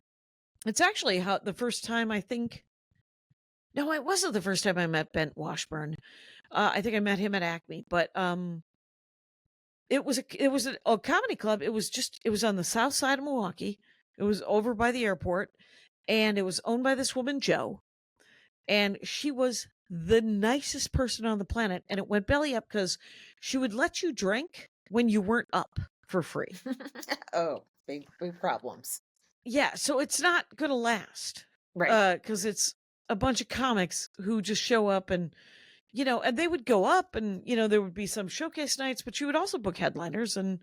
It's actually how the first time I think, no, it wasn't the first time I met Bent Washburn. I think I met him at Acme, but it was a comedy club. It was on the south side of Milwaukee. It was over by the airport, and it was owned by this woman, Jo, and she was the nicest person on the planet. And it went belly up because she would let you drink when you weren't up for free. Oh, big problems. Yeah, so it's not gonna last, Right. because it's a bunch of comics who just show up, and and they would go up, and there would be some showcase nights, but you would also book headliners and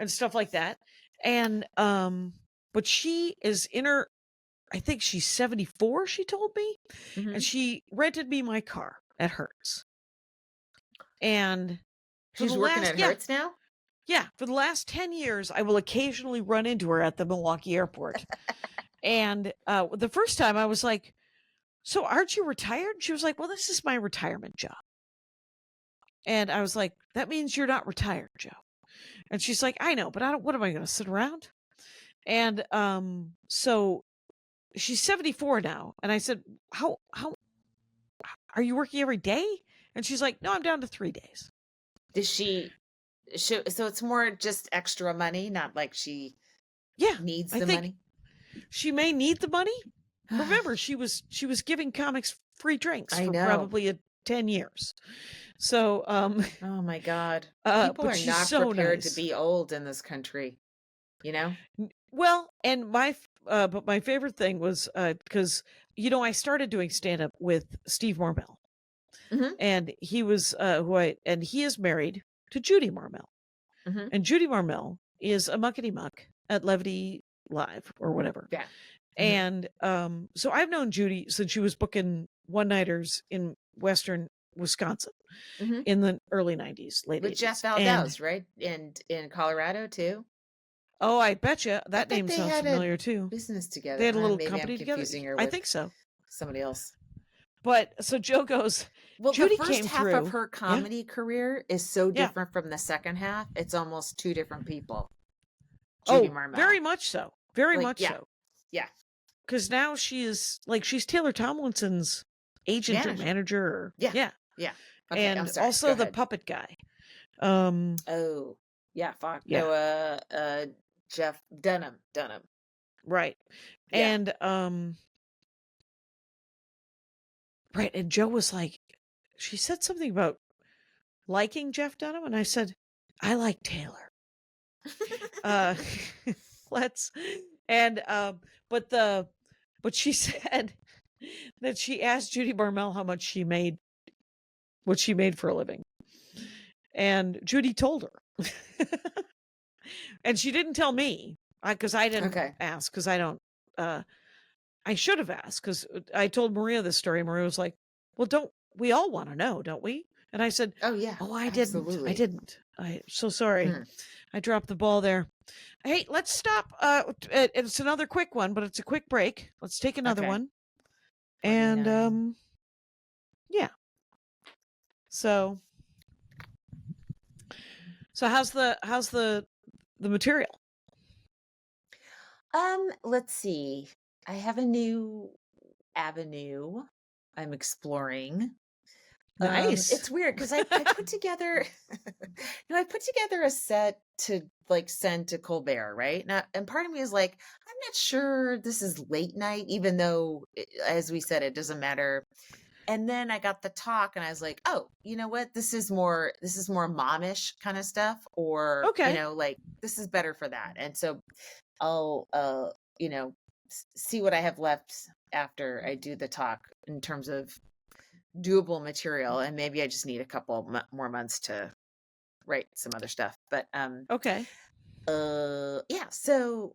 stuff like that. And but she is in her, I think she's 74, she told me, Mhm. and she rented me my car at hers. And for She's the working last at Hertz now? yeah, for the last 10 years, I will occasionally run into her at the Milwaukee airport. And the first time I was like, "So aren't you retired?" She was like, "Well, this is my retirement job." And I was like, "That means you're not retired, Jo." And she's like, "I know, but I don't, what am I going to sit around?" And so she's 74 now. And I said, how are you working every day? And she's like, "No, I'm down to 3 days." Does so it's more just extra money, not like she Yeah, needs I the think money? she may need the money. Remember, she was giving comics free drinks I for know. probably 10 years. So Oh my God. People but are she's not so prepared to nice. be old in this country, you know? Well, and but my favorite thing was because I started doing stand up with Steve Marmel, Hmm. and he was and he is married to Judy Marmel, Hmm. and Judy Marmel is a muckety muck at Levity Live or whatever. Yeah. And so I've known Judy since she was booking one-nighters in Western Wisconsin Hmm. in the early 90s, late With Jeff 80s. And Valdez, right? And in Colorado too. oh, I betcha I that thought name they sounds had a familiar too. business They together. had a little Maybe I'm company together. confusing her I with think so. somebody else. But so Joe goes, Well, the Judy first came half of through. her Yeah. comedy career is so Yeah. different from the second half. It's almost two different people. Judy Oh, Marmel. very much so. Very Like, much yeah. so. Yeah. Because now she's Taylor Tomlinson's agent or manager. Or, Yeah. Yeah. Yeah. Okay, I'm And sorry. also Go the ahead. puppet guy. Oh, yeah. Fuck. Yeah. No, Jeff Dunham. Right. Yeah. And right. And Joe was like, she said something about liking Jeff Dunham, and I said, "I like Taylor." Let's and but she said that she asked Judy Marmel how much what she made for a living, and Judy told her. And she didn't tell me because I didn't ask, because I don't I should have asked, because I told Maria this story. Maria was like, "Well, don't we all want to know, don't we?" And I said, Oh yeah. "Oh, I absolutely. didn't. I'm so sorry. I dropped the ball there." Hey, let's stop. It's another quick one, but it's a quick break. Let's take another one. 29. And yeah. So how's the material? Let's see. I have a new avenue I'm exploring. Nice. It's weird because I put together No, I put together a set to like send to Colbert, right? Now, and part of me is like, I'm not sure this is late night, even though, as we said, it doesn't matter. And then I got the talk, and I was like, oh, you know what? This is more momish kind of stuff, or Okay. like this is better for that. And so I'll, see what I have left after I do the talk in terms of doable material, and maybe I just need a couple more months to write some other stuff. But Okay. yeah. So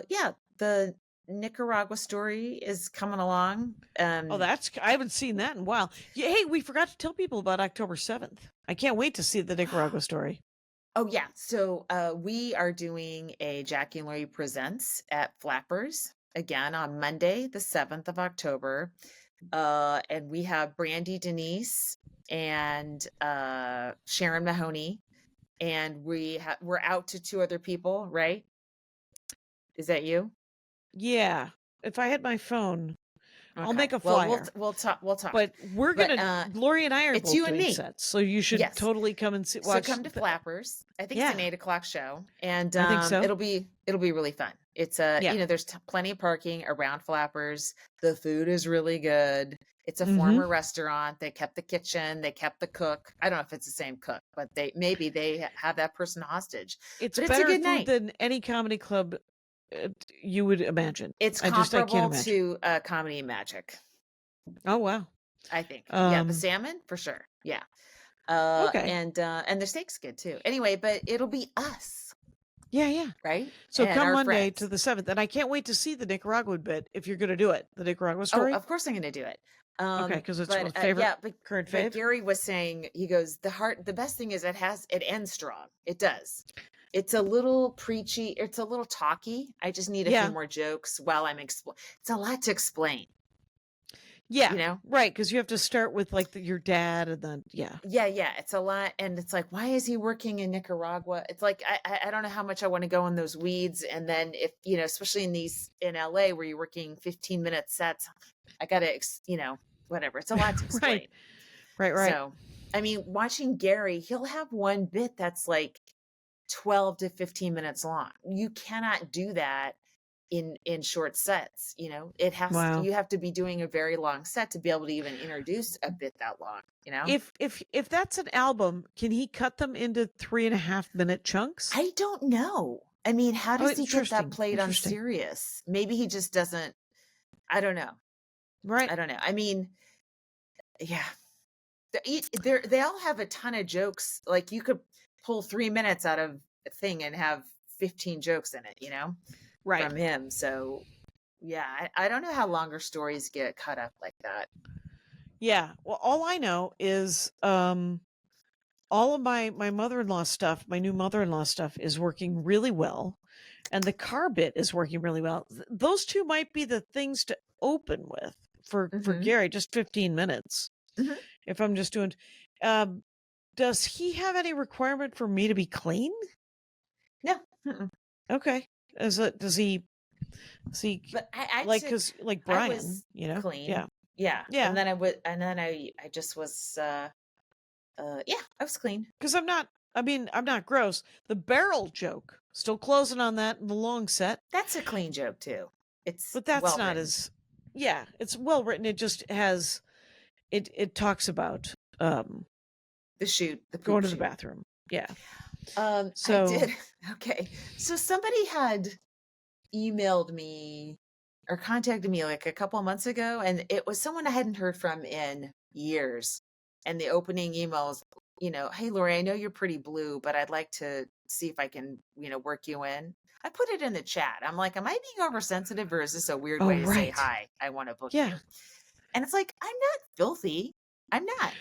yeah, the Nicaragua story is coming along. Oh, I haven't seen that in a while. Yeah, hey, we forgot to tell people about October 7th. I can't wait to see the Nicaragua story. Oh yeah. So we are doing a Jackie and Laurie Presents at Flappers again on Monday, the 7th of October. And we have Brandy Denise and Sharon Mahoney, and we're out to two other people, right? Is that you? Yeah. If I had my phone, I'll Okay. make a Well, flyer. we'll talk. We'll talk. But we're But, gonna. Lori and I are it's both you and doing me. sets, so you should Yes. totally come and So watch. come to Flappers. I think Yeah. it's an 8:00 show, and I think so. it'll be really fun. It's Yeah. there's plenty of parking around Flappers. The food is really good. It's a Mhm. former restaurant. They kept the kitchen. They kept the cook. I don't know if it's the same cook, but maybe they have that person hostage. It's But it's a better good food night. than any comedy club you would imagine. It's I can't comparable imagine. to Comedy and Magic, Oh wow. I think. Yeah, the Um. salmon for sure. Yeah. Okay. And the steak's good too. Anyway, but it'll be us, Yeah. Yeah. right? So And come our Monday friends. to the 7th, and I can't wait to see the Nicaraguan bit if you're going to do it. The Nicaragua Oh, story. of course I'm going to do it. Okay, because it's But my favorite yeah, but current but fave. Gary was saying, he goes, the best thing is it ends strong. It does. It's a little preachy. It's a little talky. I just need a Yeah. few more jokes while I'm it's a lot to explain. Yeah. You know? Right, because you have to start with like your dad, and then Yeah, it's a lot, and it's like, why is he working in Nicaragua? It's like I don't know how much I want to go in those weeds, and then if especially in LA where you're working 15-minute sets, I gotta whatever. It's a lot to explain. Right. So, I mean, watching Gary, he'll have one bit that's like 12 to 15 minutes long. You cannot do that in short sets. It has Wow. you have to be doing a very long set to be able to even introduce a bit that long. If that's an album, can he cut them into 3.5-minute chunks? I don't know. I mean, how does he get that Interesting. played on Interesting. Sirius? Maybe he just doesn't. I don't know. Right. I don't know. I mean, yeah, they all have a ton of jokes. Like you could pull 3 minutes out of a thing and have 15 jokes in it, Right. from him. So yeah, I don't know how longer stories get cut up like that. Yeah. Well, all I know is all of my mother-in-law stuff, my new mother-in-law stuff is working really well, and the car bit is working really well. Those two might be the things to open with for Gary, just 15 minutes. Mhm. If I'm just doing does he have any requirement for me to be clean? No. Mm-mm. Okay. Does he But I like actually- cuz like I Brian, was clean. Yeah. Yeah. Yeah. And then I just was yeah, I was clean. Cuz I'm not gross. The barrel joke, still closing on that in the long set. That's a clean joke too. But that's well not written. as it's well written. It just has it talks about The shoot, the going poop to the shoot. bathroom. Yeah. So I did. Okay. So somebody had emailed me or contacted me like a couple of months ago, and it was someone I hadn't heard from in years. And the opening emails, hey Laurie, I know you're pretty blue, but I'd like to see if I can, work you in. I put it in the chat. I'm like, am I being oversensitive, or is this a weird way to say right. hi? I want to book Yeah. you. And it's like, I'm not filthy. I'm not.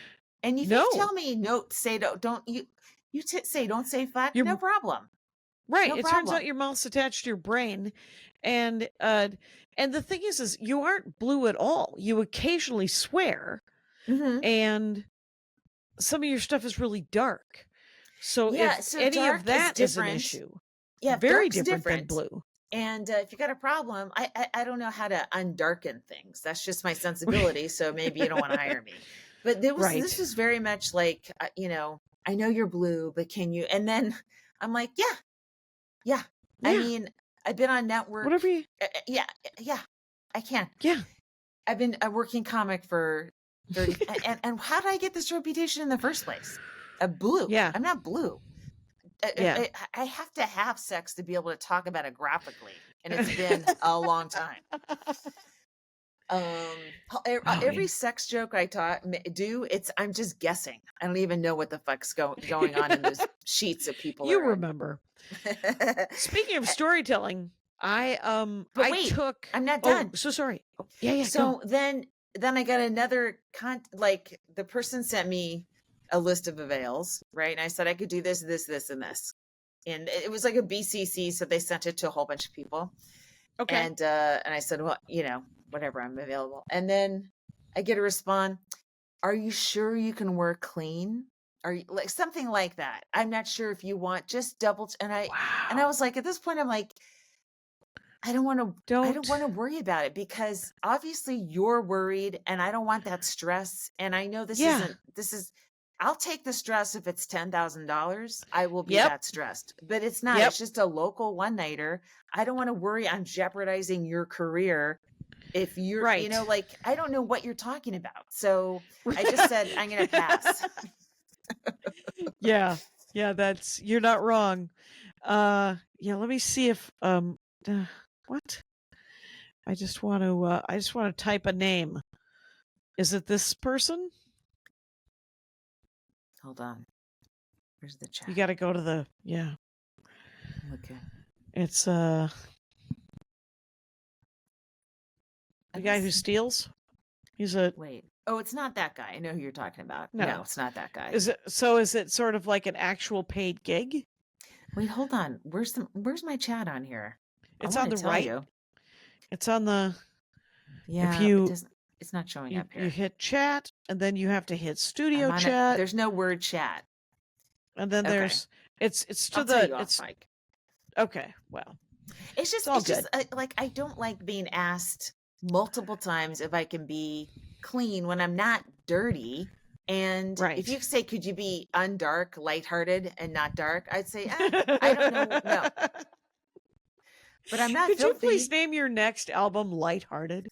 And if No. you tell me no, say don't you say don't say fuck, You're- no problem. Right. No It turns problem. out your mouth's attached to your brain. And the thing is you aren't blue at all. You occasionally swear, Mhm. and some of your stuff is really dark. So Yeah, if so any dark of that is is an different. issue, Yeah, very dark's different than different. blue. And if you got a problem, I don't know how to undarken things. That's just my sensibility. So maybe you don't want to hire me. But this Right. was very much like I know you're blue, but can you? And then I'm like, yeah. I Yeah. mean, I've been on network. Whatever you. Yeah, I can. Yeah. I've been a working comic for 30. and how did I get this reputation in the first place? Blue. Yeah. I'm not blue. Yeah. I have to have sex to be able to talk about it graphically, and it's been a long time. Every sex joke I do, I'm just guessing. I don't even know what the fuck's going on in those sheets of people. You remember. Speaking of storytelling, But wait, took. I'm not done. So sorry. Yeah. So then I got another like the person sent me a list of avails, right? And I said I could do this, and this. And it was like a BCC, so they sent it to a whole bunch of people. Okay. And I said, well, whatever, I'm available. And then I get a response, are you sure you can work clean? Are you like something like that? I'm not sure if you want, just double. And I was like, at this point, I'm like, I don't want to worry about it, because obviously you're worried and I don't want that stress. And I know this is, I'll take the stress if it's $10,000. I will be that stressed, but it's not. It's just a local one-nighter. I don't want to worry I'm jeopardizing your career if you're, right. Like, I don't know what you're talking about. So I just said, I'm going to pass. Yeah, you're not wrong. Let me see if, what? I just want to type a name. Is it this person? Hold on. Where's the chat? You got to go to the, Okay. It's, the guy who steals. He's a, wait. Oh, it's not that guy. I know who you're talking about. No, it's not that guy. Is it sort of like an actual paid gig? Wait, hold on. Where's my chat on here? It's on the right. It's on the. Yeah. It's not showing up here. You hit chat, and then you have to hit studio chat. There's no word chat. And then there's it's to I'll the tell you it's off mic. Okay. Well, it's just like I don't like being asked multiple times if I can be clean when I'm not dirty. And if you say, could you be undark, lighthearted, and not dark? I'd say, I don't know. No. But I'm not Could filthy. you please name your next album Lighthearted?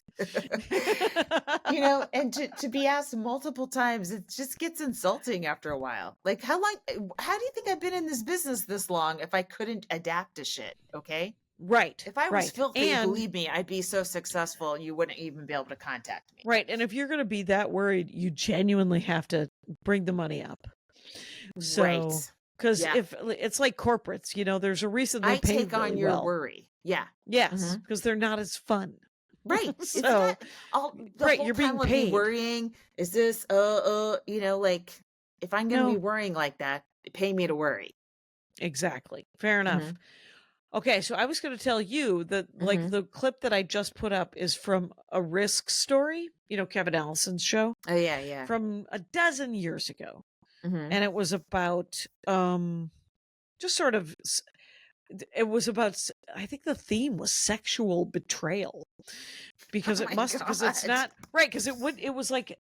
And to be asked multiple times, it just gets insulting after a while. Like, how do you think I've been in this business this long if I couldn't adapt to shit? Okay. Right. If I was filthy, believe me, I'd be so successful you wouldn't even be able to contact me. Right. And if you're going to be that worried, you genuinely have to bring the money up. So, because if it's like corporates, there's a reason they pay take on your worry. Yeah. Yes. Because they're not as fun. Right. So, you're being paid. Worrying. Is this, like if I'm going to be worrying like that, pay me to worry. Exactly. Fair enough. Mm-hmm. Okay, so I was going to tell you that, like, the clip that I just put up is from a Risk story, Kevin Allison's show. Oh, yeah. From a dozen years ago. Mm-hmm. And it was about, just sort of, it was about, I think the theme was sexual betrayal. Because because it's not, right, because it was like,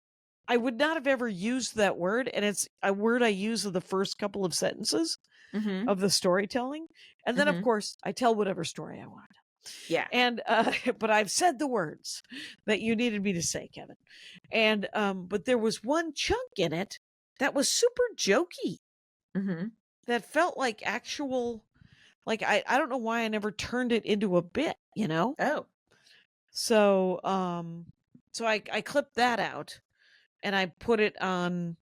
I would not have ever used that word. And it's a word I use in the first couple of sentences. Mm-hmm. Of the storytelling, and then of course I tell whatever story I want. Yeah, and but I've said the words that you needed me to say, Kevin, and but there was one chunk in it that was super jokey, that felt like actual, like I don't know why I never turned it into a bit, Oh, so I clipped that out, and I put it on.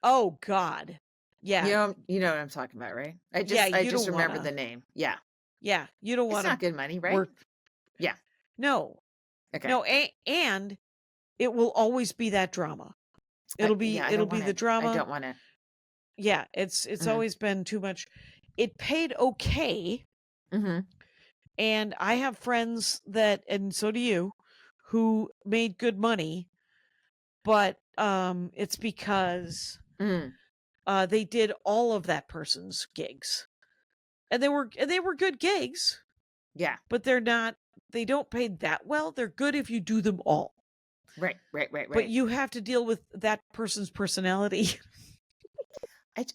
Oh God. Yeah. You know what I'm talking about, right? I just remember the name. Yeah. Yeah. You don't want to. It's not good money, right? Yeah. No. Okay. No, and it will always be that drama. It'll be the drama. I don't want to. Yeah, it's always been too much. It paid okay. And I have friends and so do you, who made good money, but it's because they did all of that person's gigs, and they were good gigs. Yeah, but they don't pay that well. They're good if you do them all. Right. But you have to deal with that person's personality I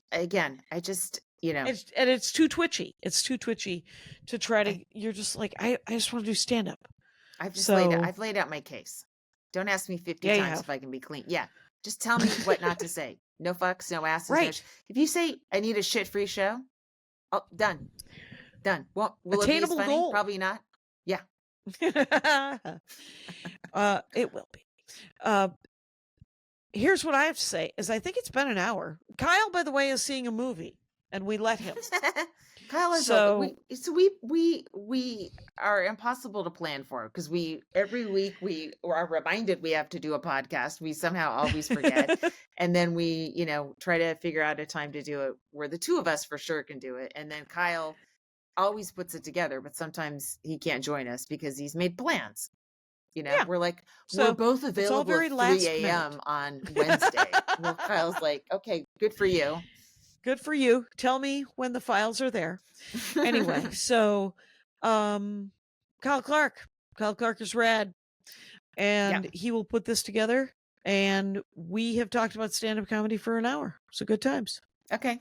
just, you know, It's too twitchy. It's too twitchy to try to. You're just like, I just want to do stand up. So I've laid out my case. Don't ask me 50 Yeah, you times have. if I can be clean. Yeah. Just tell me what not to say. No fucks, no asses. No Right. if you say I need a shit-free show, oh, done. Done. Well, will it be as Attainable funny? goal. Probably not. Yeah. It will be. Here's what I have to say: is I think it's been an hour. Kyle, by the way, is seeing a movie, and we let him. Kyle is So we are impossible to plan for because every week we are reminded we have to do a podcast. We somehow always forget, and then we try to figure out a time to do it where the two of us for sure can do it, and then Kyle always puts it together, but sometimes he can't join us because he's made plans. Yeah. We're So both it's all available very at 3 last a.m. minute. on Wednesday. Well, Kyle's like, okay, good for you. Good for you. Tell me when the files are there. Anyway, so Kyle Clark is rad, and he will put this together, and we have talked about stand-up comedy for an hour. So good times. Okay.